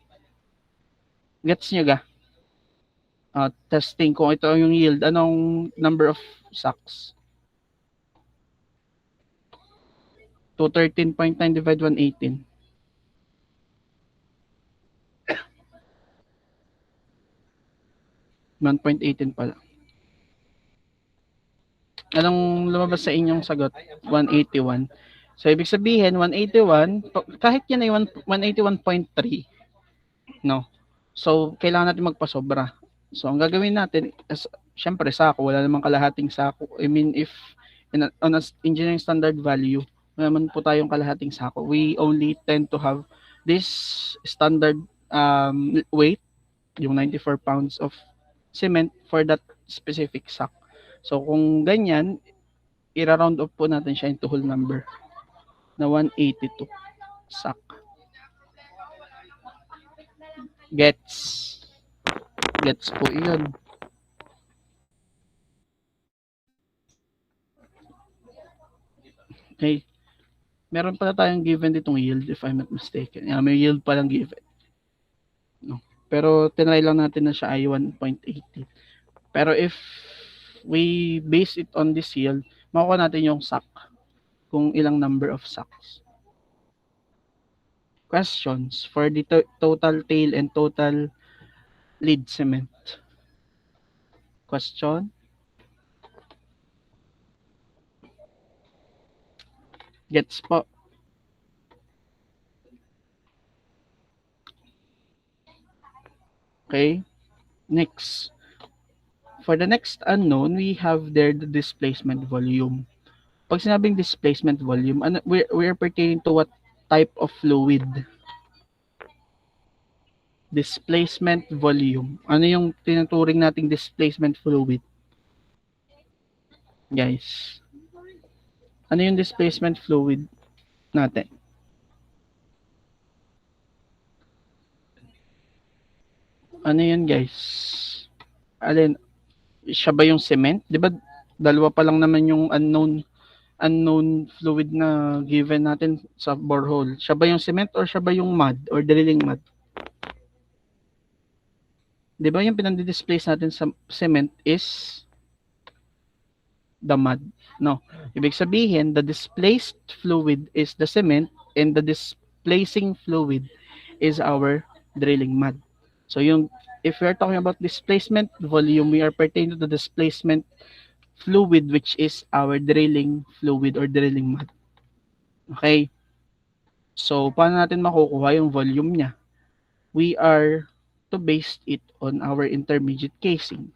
Gets nyo ga? Testing kung ito yung yield, anong number of sacks? 213.9 divide 118. 1.18 pala. Anong lumabas sa inyong sagot? 181. So, ibig sabihin, 181, kahit yan ay 181.3, no? So, kailangan natin magpasobra. So, ang gagawin natin, syempre, sako, wala namang kalahating sako. I mean, if on a engineering standard value, wala naman po tayong kalahating sako. We only tend to have this standard weight, yung 94 pounds of cement for that specific sack. So, kung ganyan, i-round off po natin siya into whole number na 182 sack. Gets po yun. Okay. Meron pala tayong given ditong yield if I'm not mistaken. Yeah, may yield palang given. No. Pero tinry lang natin na siya ay 1.80. Pero if we base it on this yield, makuha natin yung sack. Kung ilang number of sacks. Questions for the total tail and total lead cement. Question? Gets po. Okay. Next. For the next unknown, we have there the displacement volume. Pag sinabing displacement volume, we are pertaining to what type of fluid? Displacement volume. Ano yung tinuturing nating displacement fluid? Guys. Ano yung displacement fluid natin? Ano yun, guys? Alin? Siya ba yung cement? 'Di ba dalawa pa lang naman yung unknown fluid na given natin sa borehole. Siya ba yung cement or siya ba yung mud or drilling mud? 'Di ba yung pinandi-displace natin sa cement is the mud? No. Ibig sabihin, the displaced fluid is the cement and the displacing fluid is our drilling mud. So if we are talking about displacement volume, we are pertaining to the displacement fluid which is our drilling fluid or drilling mud. Okay? So, paano natin makukuha yung volume niya? We are to base it on our intermediate casing.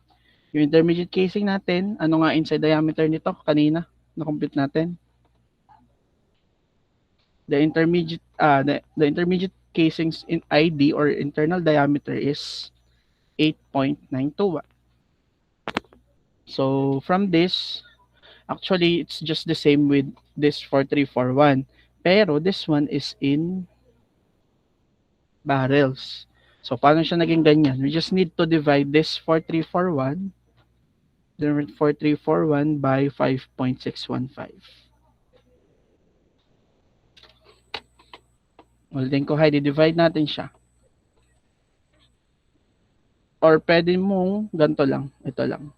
Yung intermediate casing natin, ano nga inside diameter nito kanina? Na-compute natin. The intermediate casings in ID or internal diameter is 8.92. So, from this, actually, it's just the same with this 4341. Pero, this one is in barrels. So, paano siya naging ganyan? We just need to divide this 4341 by 5.615. Ulitin ko, divide natin siya. Or pwede mong ganito lang, ito lang.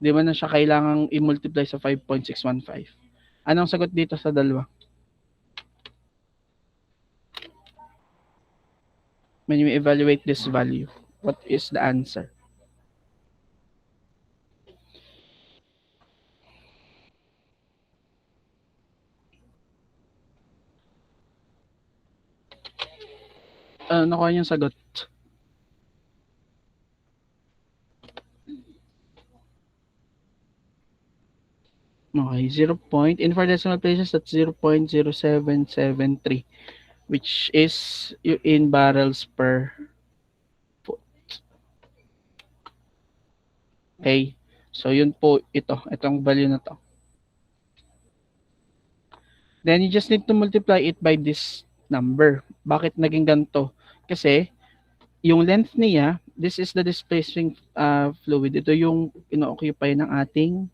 Di ba na siya kailangang i-multiply sa 5.615? Anong sagot dito sa dalawa? When you evaluate this value, what is the answer? nakuha yung sagot? Okay, 0 point. In 4 decimal places, that's 0.0773, which is in barrels per foot. Okay. So, yun po itong value na to. Then, you just need to multiply it by this number. Bakit naging ganito? Kasi, yung length niya, this is the displacing fluid. Ito yung ino-occupy ng ating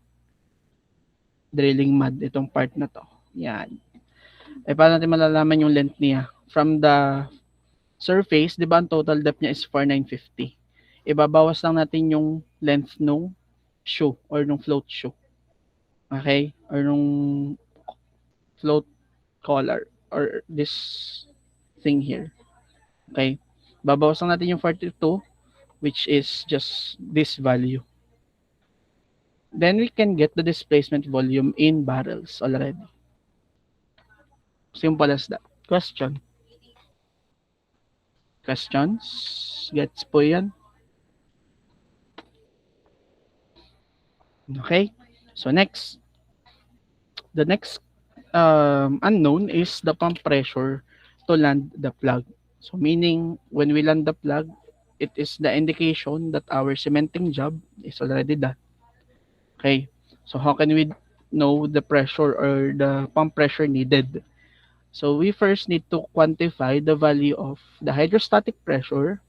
drilling mud, itong part na to. Yan. Paano natin malalaman yung length niya? From the surface, di ba ang total depth niya is 4,950. Ibabawas lang natin yung length nung shoe or nung float shoe. Okay? Or nung float collar or this thing here. Okay? Babawas lang natin yung 42, which is just this value. Then we can get the displacement volume in barrels already. Simple as that. Question? Questions? Gets po yan? Okay. So next. The next unknown is the pump pressure to land the plug. So meaning when we land the plug, it is the indication that our cementing job is already done. Okay. So how can we know the pressure or the pump pressure needed? So we first need to quantify the value of the hydrostatic pressure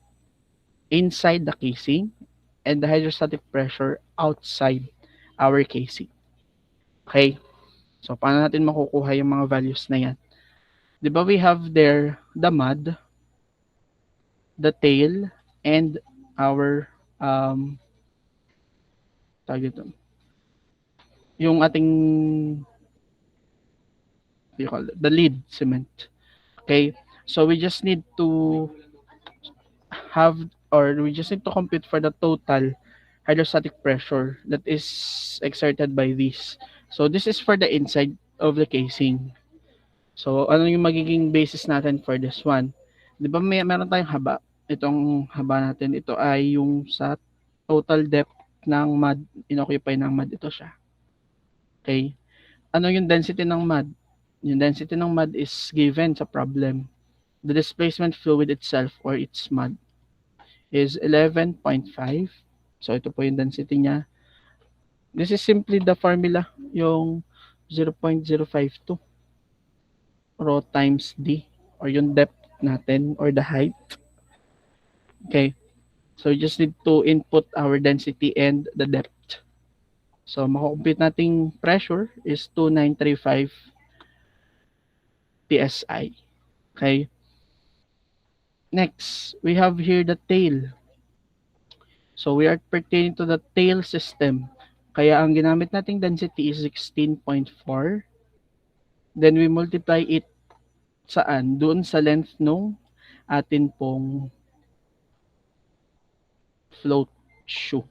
inside the casing and the hydrostatic pressure outside our casing. Okay? So paano natin makukuha yung mga values na yan? Di ba we have there the mud, the tail, and our tawag ito, yung ating the lead cement. Okay? So we just need to compute for the total hydrostatic pressure that is exerted by this. So this is for the inside of the casing. So ano yung magiging basis natin for this one? Di ba meron tayong haba? Itong haba natin, ito ay yung sa total depth ng mud, inoccupy ng mud, ito siya. Okay? Ano yung density ng mud? Yung density ng mud is given sa problem. The displacement fluid itself or its mud is 11.5. So ito po yung density niya. This is simply the formula, yung 0.052 rho times d or yung depth natin or the height. Okay. So we just need to input our density and the depth. So makukompute nating pressure is 2935 PSI. Okay. Next, we have here the tail. So we are pertaining to the tail system. Kaya ang ginamit nating density is 16.4. Then we multiply it saan? Doon sa length nung atin pong float shoe,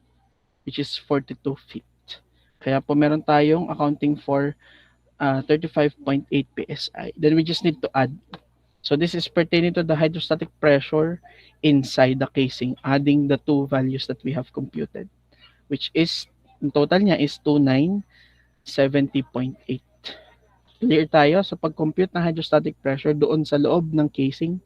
which is 42 feet. Kaya po meron tayong accounting for 35.8 PSI. Then we just need to add. So this is pertaining to the hydrostatic pressure inside the casing, adding the two values that we have computed, which is, in total niya is 2970.8. Clear tayo sa pag-compute ng hydrostatic pressure doon sa loob ng casing?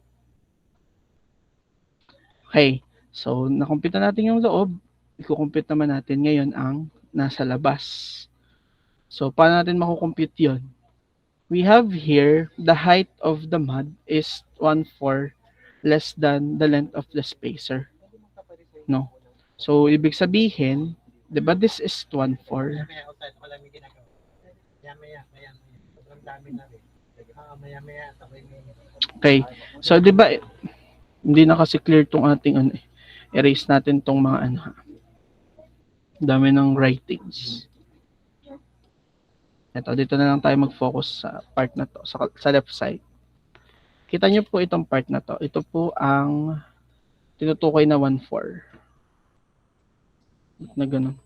Okay. So, na-compute na natin yung loob. I-compute naman natin ngayon ang nasa labas. So, paano natin makukompute yun? We have here, the height of the mud is 1/4 less than the length of the spacer. No? So, ibig sabihin, di ba this is 1/4? Okay. So, di ba, hindi na kasi clear tong ating erase natin tong mga dami ng writings. Ito, dito na lang tayo mag-focus sa part na to, sa left side. Kita nyo po itong part na to. Ito po ang tinutukoy na 1/4. Na ganun.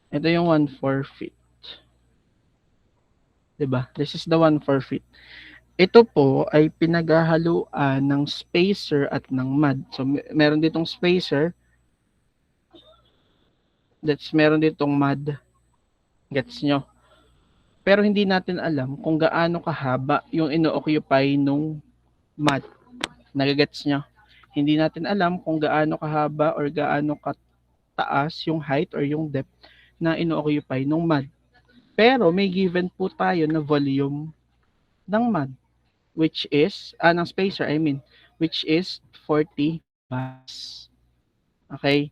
Ito yung 1/4 feet. Diba? This is the 1/4 feet. ito po ay pinaghahaluan ng spacer at ng mud. So, meron ditong spacer, meron ditong mud. Gets nyo? Pero hindi natin alam kung gaano kahaba yung ino-occupy nung mud. Nagagets nyo? Hindi natin alam kung gaano kahaba or gaano kataas yung height or yung depth na ino-occupy nung mud. Pero may given po tayo na volume ng mud, which is, ng spacer, which is 40 bars. Okay?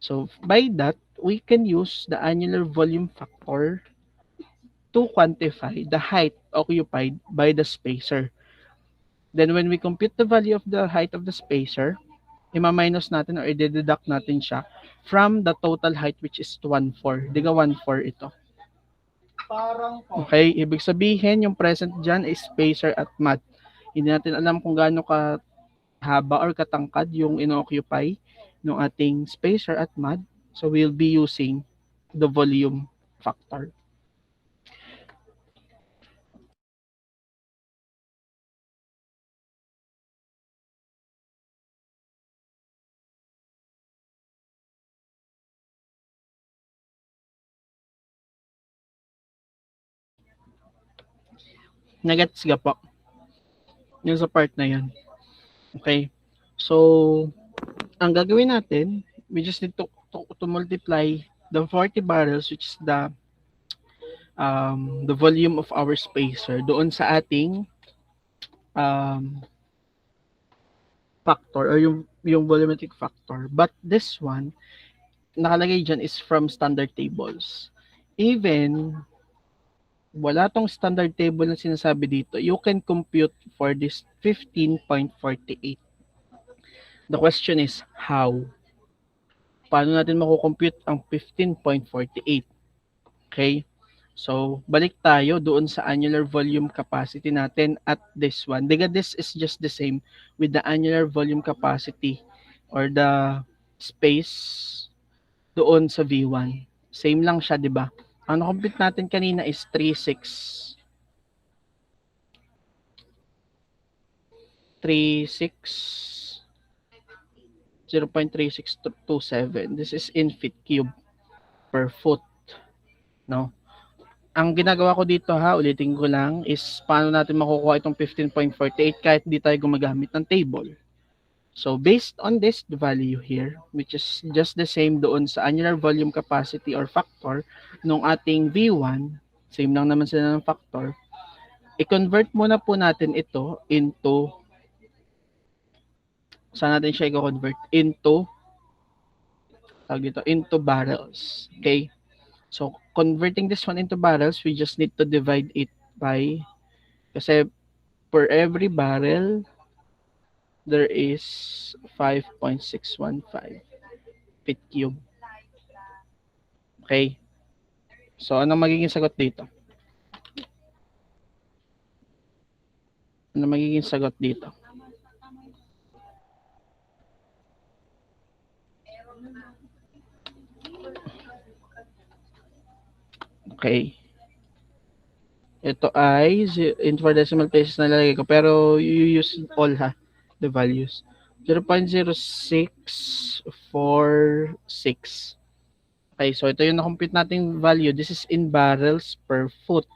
So, by that, we can use the annular volume factor to quantify the height occupied by the spacer. Then, when we compute the value of the height of the spacer, ima-minus natin or i-deduct natin siya from the total height, which is 1/4. Diga 1/4 ito. Okay, ibig sabihin yung present dyan is spacer at mud. Hindi natin alam kung gaano kahaba or katangkad yung ino-occupy ng ating spacer at mud. So we'll be using the volume factor. Nagets ka po? Yung sa part na yan. Okay. So, ang gagawin natin, we just need to multiply the 40 barrels, which is the volume of our spacer doon sa ating factor or yung volumetric factor. But this one, nakalagay dyan is from standard tables. Even wala tong standard table na sinasabi dito, you can compute for this 15.48. The question is, how? Paano natin makukompute ang 15.48? Okay? So, balik tayo doon sa annular volume capacity natin at this one. Diga, this is just the same with the annular volume capacity or the space doon sa V1. Same lang siya, di ba? Ang na-compute natin kanina is 36. 0.3627. This is in feet cube per foot. No? Ang ginagawa ko dito ulitin ko lang, is paano natin makukuha itong 15.48 kahit di tayo gumagamit ng table. So, based on this value here, which is just the same doon sa annular volume capacity or factor nung ating V1, same lang naman sila ng factor, i-convert muna po natin ito into, saan natin siya i-convert? Into barrels. Okay? So, converting this one into barrels, we just need to divide it by, kasi per every barrel, there is 5.615 feet cube. Okay? So, anong magiging sagot dito? Ano magiging sagot dito? Okay. Ito ay in four decimal places na lalagay ko, pero you use all the values. 0.0646. Okay, so ito yung na-compute nating value. This is in barrels per foot.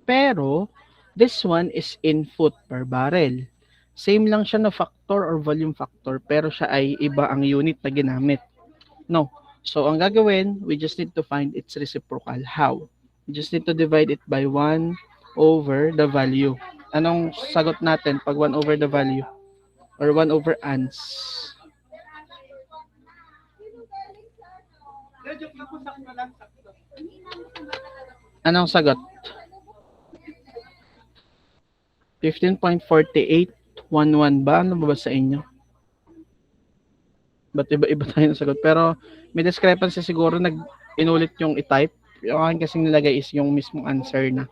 Pero, this one is in foot per barrel. Same lang siya na factor or volume factor, pero siya ay iba ang unit na ginamit. No. So, ang gagawin, we just need to find its reciprocal. How? We just need to divide it by 1 over the value. Anong sagot natin pag 1 over the value? Or 1 over ans? Anong sagot? 15.4811 ba? Ano ba sa inyo? Ba't iba-iba tayo ng sagot? Pero may discrepancy siguro, inulit yung i-type. Yung akin kasing nilagay is yung mismong answer na.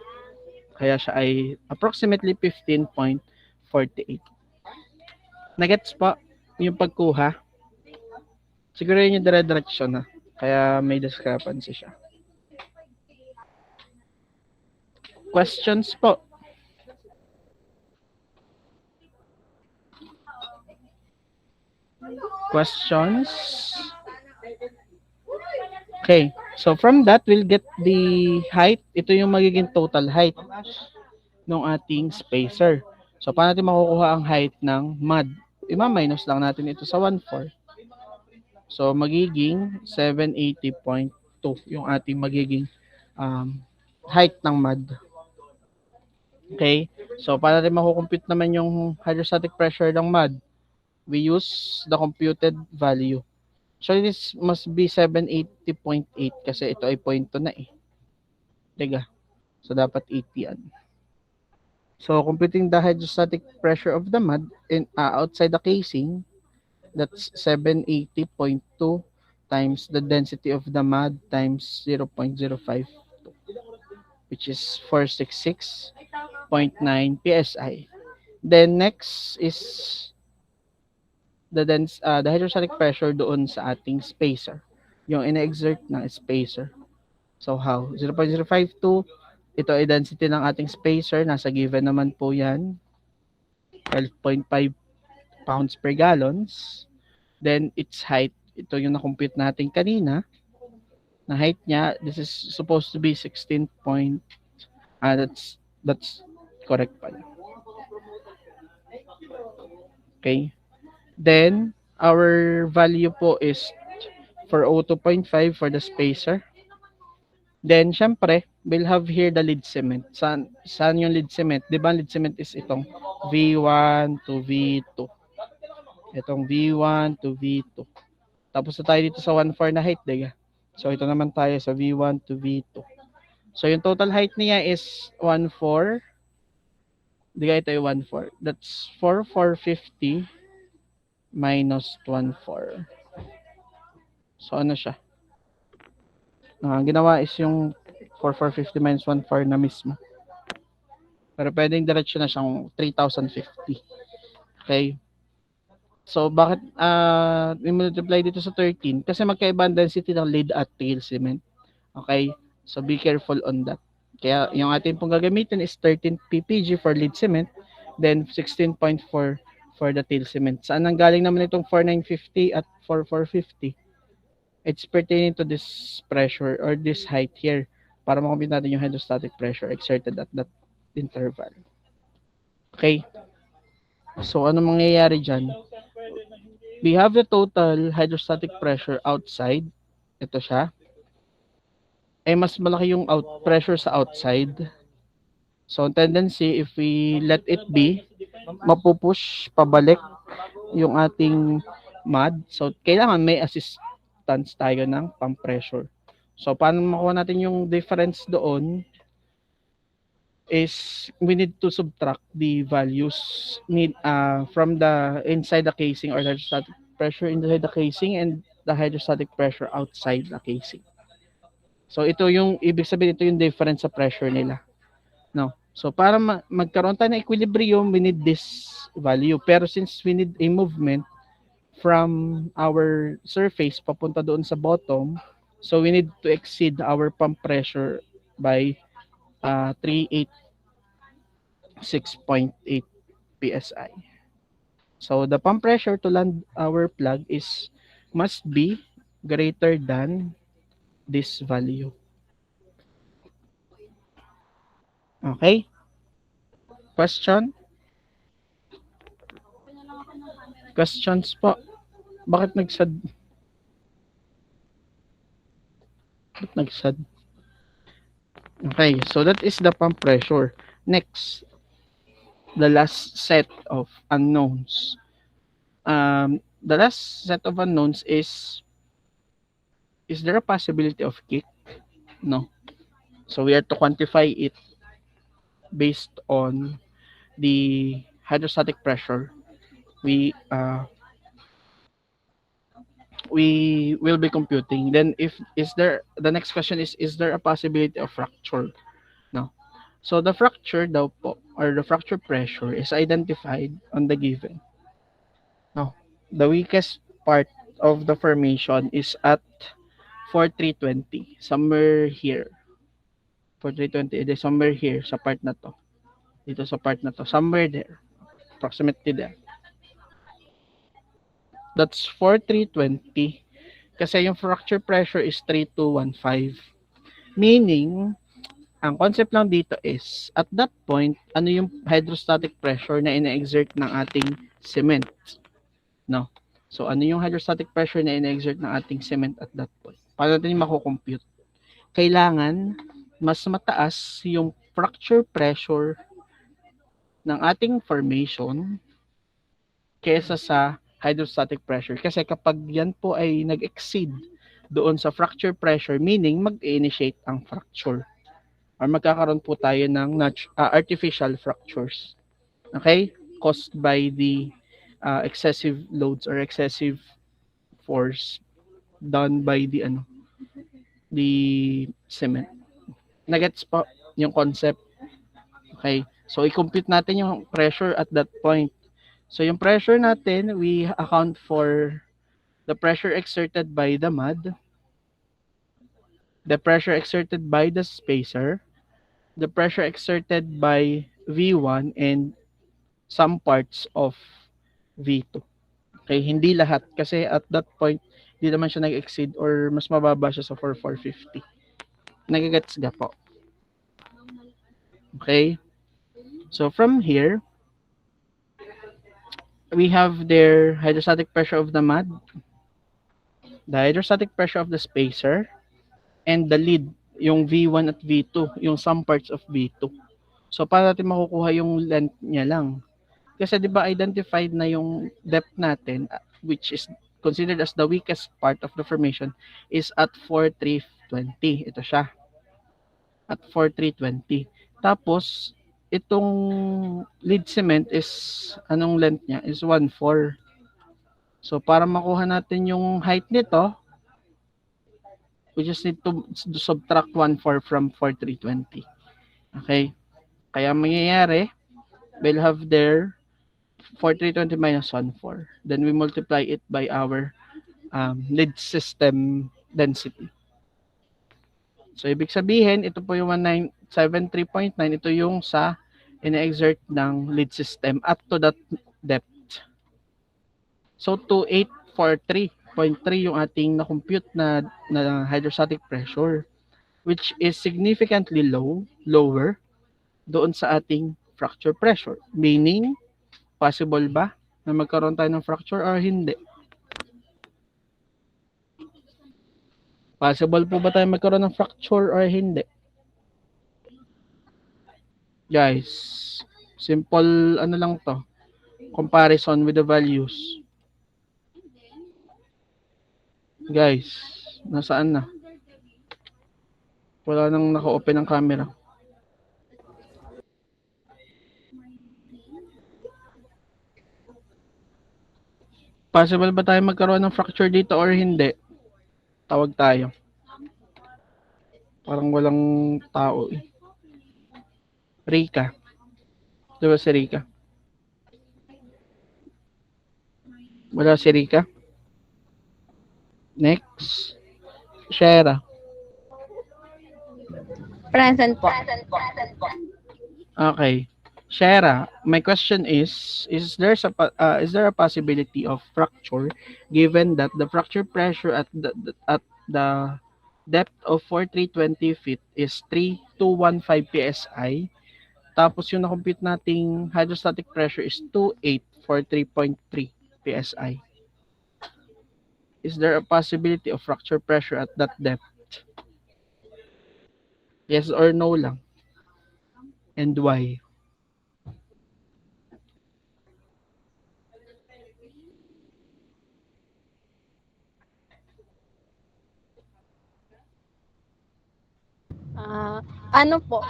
Kaya siya ay approximately 15.48. Nagets pa yung pagkuha? Siguro yun yung dire-diretso na. Kaya may discrepancy siya. Questions po? Questions? Okay. So from that, we'll get the height. Ito yung magiging total height ng ating spacer. So paano natin makukuha ang height ng mud? Ima-minus lang natin ito sa 1/4. So magiging 780.2 yung ating magiging height ng mud. Okay? So para natin makukompute naman yung hydrostatic pressure ng mud, we use the computed value. So this must be 780.8 kasi ito ay 0.2 na eh. Diga. So dapat 80 yan. So computing the hydrostatic pressure of the mud outside the casing, that's 780.2 times the density of the mud times 0.05, which is 466.9 psi. Then next is the hydrostatic pressure doon sa ating spacer, yung ina-exert ng spacer. So how? 0.052, ito ay density ng ating spacer, nasa given naman po yan, 12.5 pounds per gallons. Then its height, ito yung na-compute natin kanina, na height niya, this is supposed to be 16 point, that's correct pala. Okay. Then, our value po is for O2.5 for the spacer. Then, syempre, we'll have here the lead cement. Saan yung lead cement? Di ba lead cement is itong V1 to V2. Itong V1 to V2. Tapos na tayo dito sa 1/4 na height, diga. So, ito naman tayo sa V1 to V2. So, yung total height niya is 1/4. Diga, ito yung 1/4. That's 4,450 minus 1/4. So, ano siya? Ginawa is yung 4,450 minus 1/4 na mismo. Pero pwedeng diretso na siyang 3,050. Okay? So, bakit i-multiply dito sa 13? Kasi magkaiba ang density ng lead at tail cement. Okay? So, be careful on that. Kaya, yung atin pong gagamitin is 13 ppg for lead cement, then 16.4 for the tail cement. Saan ang galing naman itong 4,950 at 4,450? It's pertaining to this pressure or this height here para makompute natin yung hydrostatic pressure exerted at that interval. Okay? So, ano mangyayari dyan? We have the total hydrostatic pressure outside. Ito siya. Mas malaki yung pressure sa outside. So, tendency, if we let it be, mapupush pabalik yung ating mud. So, kailangan may assistance tayo ng pump pressure. So, paano makuha natin yung difference doon is we need to subtract the values from the inside the casing or the hydrostatic pressure inside the casing and the hydrostatic pressure outside the casing. So, ito yung, ibig sabihin, ito yung difference sa pressure nila. No? So, para magkaroon tayo ng equilibrium, we need this value. Pero since we need a movement from our surface papunta doon sa bottom, so we need to exceed our pump pressure by 386.8 psi. So, the pump pressure to land our plug must be greater than this value. Okay? Question? Questions po? Bakit nagsad? Okay, so that is the pump pressure. Next, the last set of unknowns. The last set of unknowns is there a possibility of kick? No. So we are to quantify it based on the hydrostatic pressure. We will be computing. Then the next question is there a possibility of fracture? No. So the fracture daw po, or the fracture pressure is identified on the given. Now, the weakest part of the formation is at 4,320, somewhere here. 4320, edi somewhere here sa part na to. Dito sa part na to. Somewhere there. Approximately there. That's 4320. Kasi yung fracture pressure is 3215. Meaning, ang concept lang dito is, at that point, ano yung hydrostatic pressure na ina-exert ng ating cement? No? So, ano yung hydrostatic pressure na ina-exert ng ating cement at that point? Paano natin mako-compute? Kailangan, mas mataas yung fracture pressure ng ating formation kesa sa hydrostatic pressure. Kasi kapag yan po ay nag-exceed doon sa fracture pressure, meaning mag-initiate ang fracture or magkakaroon po tayo ng artificial fractures. Okay? Caused by the excessive loads or excessive force done by the cement. Nagets po yung concept. Okay? So, i-compute natin yung pressure at that point. So, yung pressure natin, we account for the pressure exerted by the mud, the pressure exerted by the spacer, the pressure exerted by V1, and some parts of V2. Okay, hindi lahat kasi at that point, hindi naman siya nag-exceed or mas mababa siya sa 4,450. Nagigets ga po. Okay, so from here, we have their hydrostatic pressure of the mud, the hydrostatic pressure of the spacer, and the lead, yung V1 at V2, yung some parts of V2. So, para natin makukuha yung length niya lang. Kasi di ba identified na yung depth natin, which is considered as the weakest part of the formation, is at 4,320. Ito siya. At 4,320. Tapos, itong lead cement is, anong length niya? Is 1,4. So, para makuha natin yung height nito, we just need to subtract 1,4 from 4,320. Okay? Kaya mangyayari, we'll have there 4,320 minus 1,4. Then we multiply it by our lead system density. So, ibig sabihin, ito po yung 1973.9. Ito yung sa ina-exert ng lead system at to that depth. So, 2843.3 yung ating na-compute na hydrostatic pressure, which is significantly lower doon sa ating fracture pressure. Meaning, possible ba na magkaroon tayo ng fracture or hindi? Possible po ba tayo magkaroon ng fracture or hindi? Guys, simple ano lang to. Comparison with the values. Guys, nasaan na? Wala nang naka-open ang camera. Possible ba tayo magkaroon ng fracture dito or hindi? Tawag tayo. Parang walang tao eh. Rika. Diba si Rika? Wala si Rika? Next. Shera. Present po. Okay. Shera, my question is there a possibility of fracture given that the fracture pressure at the depth of 4,320 feet is 3,215 psi, tapos yung na-compute nating hydrostatic pressure is 2,843.3 psi. Is there a possibility of fracture pressure at that depth? Yes or no lang? And why? Ano po?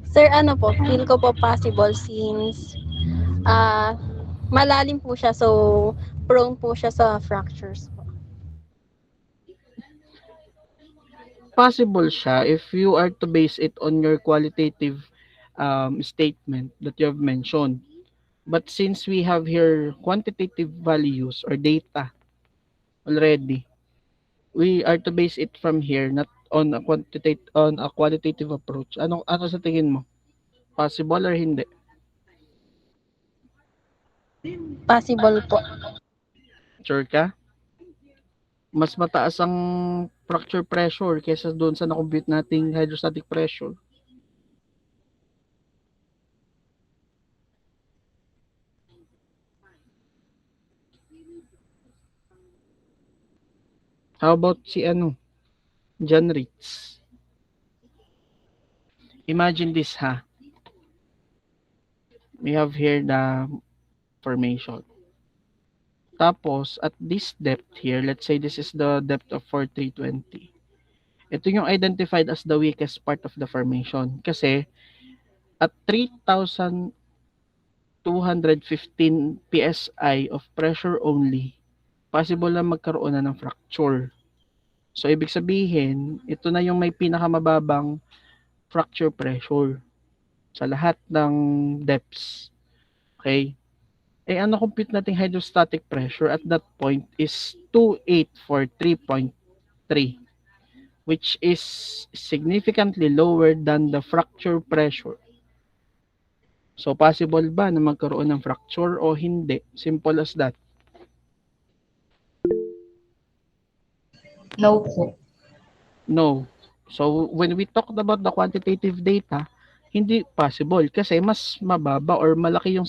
Sir, ano po? Feel ko po possible since malalim po siya, so prone po siya sa fractures po. Possible siya if you are to base it on your qualitative statement that you have mentioned. But since we have here quantitative values or data already, we are to base it from here, not on a qualitative approach. Ano sa tingin mo? Possible or hindi? Possible po. Sure ka? Mas mataas ang fracture pressure kaysa doon sa na-compute nating hydrostatic pressure. How about si John Ritz? Imagine this ha. We have here the formation. Tapos, at this depth here, let's say this is the depth of 4320. Ito yung identified as the weakest part of the formation. Kasi, at 3,215 PSI of pressure only, possible na magkaroon na ng fracture. So, ibig sabihin, ito na yung may pinakamababang fracture pressure sa lahat ng depths. Okay? Ang compute nating hydrostatic pressure at that point is 2843.3, which is significantly lower than the fracture pressure. So, possible ba na magkaroon ng fracture o hindi? Simple as that. No po. No. So, when we talked about the quantitative data, hindi possible kasi mas mababa or malaki yung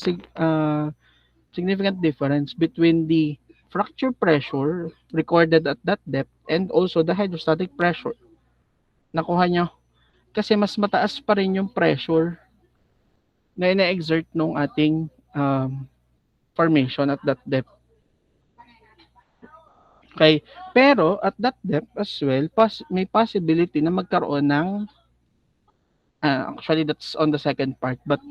significant difference between the fracture pressure recorded at that depth and also the hydrostatic pressure. Nakuha nyo? Kasi mas mataas pa rin yung pressure na ina-exert nung ating formation at that depth. Okay? Pero at that depth as well, may possibility na magkaroon ng actually that's on the second part, but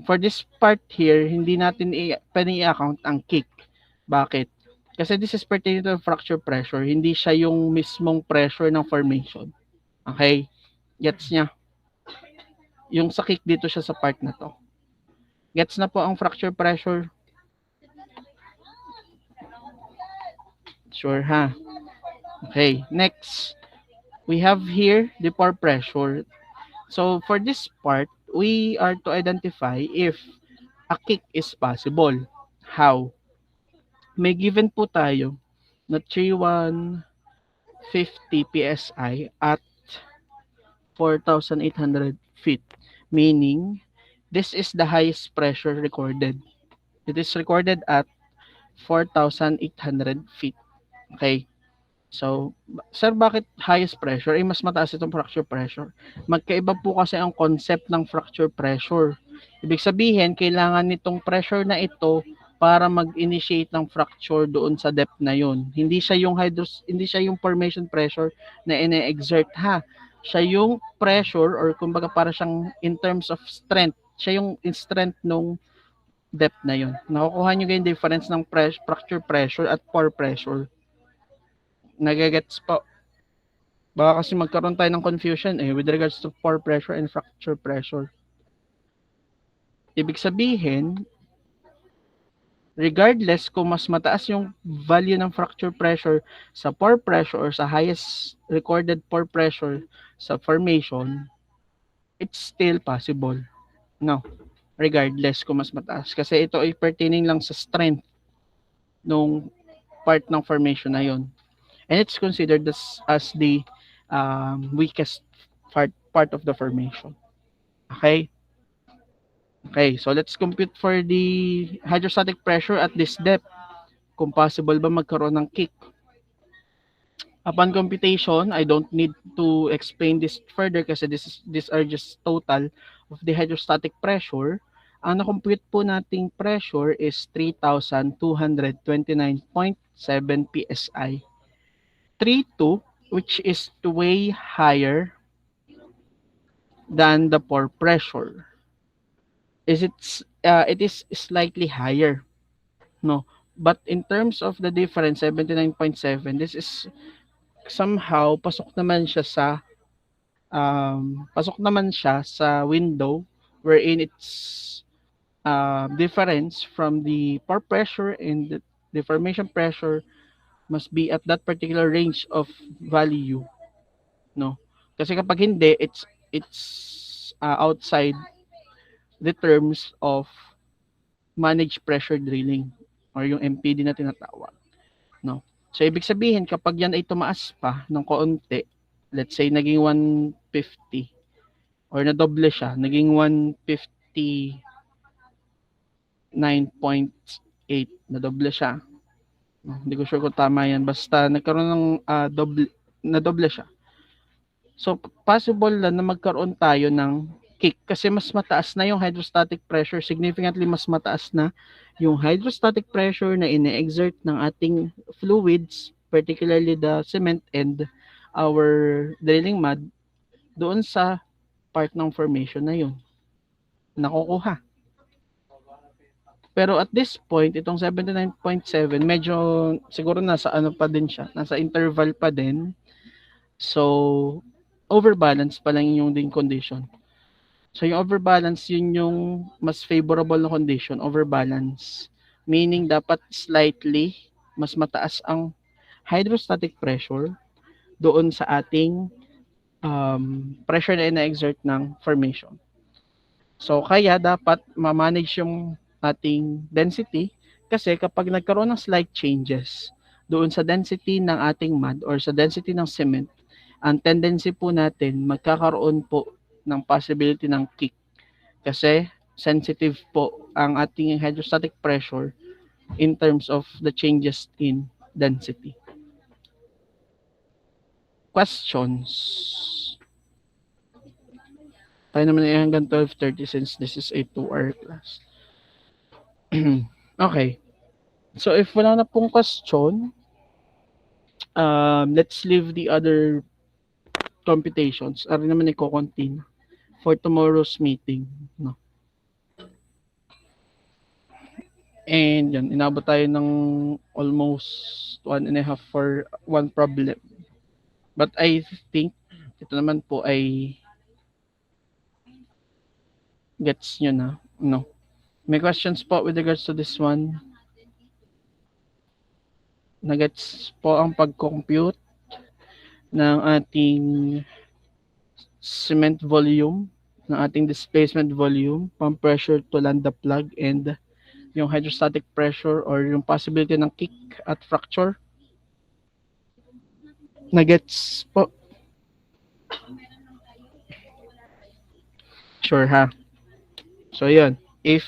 for this part here, hindi natin pwedeng i-account ang kick. Bakit? Kasi this is pertaining to fracture pressure, hindi siya yung mismong pressure ng formation. Okay? Gets niya? Yung sa kick dito siya sa part na to. Gets na po ang fracture pressure? Sure ha? Okay, next. We have here the pore pressure. So for this part, we are to identify if a kick is possible. How? May given po tayo na 3,150 PSI at 4,800 feet. Meaning, this is the highest pressure recorded. It is recorded at 4,800 feet. Okay? So, sir, bakit highest pressure? Mas mataas itong fracture pressure. Magkaiba po kasi ang concept ng fracture pressure. Ibig sabihin, kailangan nitong pressure na ito para mag-initiate ng fracture doon sa depth na yun. Hindi siya yung formation pressure na ine-exert ha. Siya yung pressure or kumbaga para siyang in terms of strength. Siya yung strength nung depth na yun. Nakukuha nyo yung difference ng fracture pressure at pore pressure. Nagagets po. Baka kasi magkaroon tayo ng confusion with regards to pore pressure and fracture pressure. Ibig sabihin, regardless kung mas mataas yung value ng fracture pressure sa pore pressure or sa highest recorded pore pressure sa formation, it's still possible. No. Regardless kung mas mataas. Kasi ito ay pertaining lang sa strength nung part ng formation na yon. And it's considered as the weakest part of the formation. Okay? Okay, so let's compute for the hydrostatic pressure at this depth. Kung possible ba magkaroon ng kick. Upon computation, I don't need to explain this further kasi these are just total of the hydrostatic pressure. Ang na-compute po nating pressure is 3,229.7 PSI. 3.2, which is way higher than the pore pressure. It is slightly higher, no? But in terms of the difference, 79.7, this is somehow pasok naman siya sa window wherein its difference from the pore pressure and the formation pressure must be at that particular range of value, no? Kasi kapag hindi, it's outside the terms of managed pressure drilling or yung MPD na tinatawag, no? So ibig sabihin kapag yan ay tumaas pa ng kaunti, let's say naging 150 or nadoble siya, naging 159.8, nadoble siya. No, hindi ko sure kung tama yan. Basta nagkaroon ng nadoble siya. So, possible na magkaroon tayo ng kick kasi mas mataas na yung hydrostatic pressure, significantly mas mataas na yung hydrostatic pressure na ine-exert ng ating fluids, particularly the cement and our drilling mud, doon sa part ng formation na yun. Nakukuha. Pero at this point, itong 79.7, medyo siguro nasa ano pa din siya, nasa interval pa din. So, overbalance pa lang yung din condition. So, yung overbalance, yun yung mas favorable na condition, overbalance. Meaning, dapat slightly mas mataas ang hydrostatic pressure doon sa ating pressure na ina-exert ng formation. So, kaya dapat ma-manage yung ating density kasi kapag nagkaroon ng slight changes doon sa density ng ating mud or sa density ng cement, ang tendency po natin magkakaroon po ng possibility ng kick kasi sensitive po ang ating hydrostatic pressure in terms of the changes in density. Questions? Tayo naman ay hanggang 12:30 since this is a 2-hour class. Okay. So if wala na pong question, let's leave the other computations. Ari naman i-continue for tomorrow's meeting. No? And yan, inabot tayo ng almost 1.5 for one problem. But I think ito naman po ay gets nyo na. No. May questions po with regards to this one? Nagets po ang pag-compute ng ating cement volume, ng ating displacement volume, pump pressure to land the plug, and yung hydrostatic pressure or yung possibility ng kick at fracture. Nagets po? Sure ha? So yun, if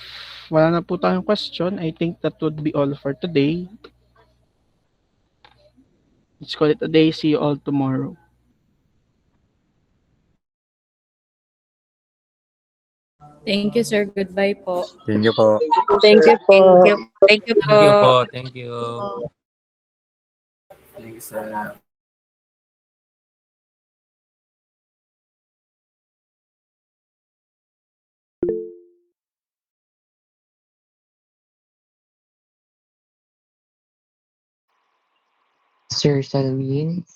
wala na po tayong question, I think that would be all for today. Let's call it a day. See you all tomorrow. Thank you, sir. Goodbye po. Thank you po. Thank you po. Thank you po. Thank you po. Thank you. Thanks, Sir Salwin.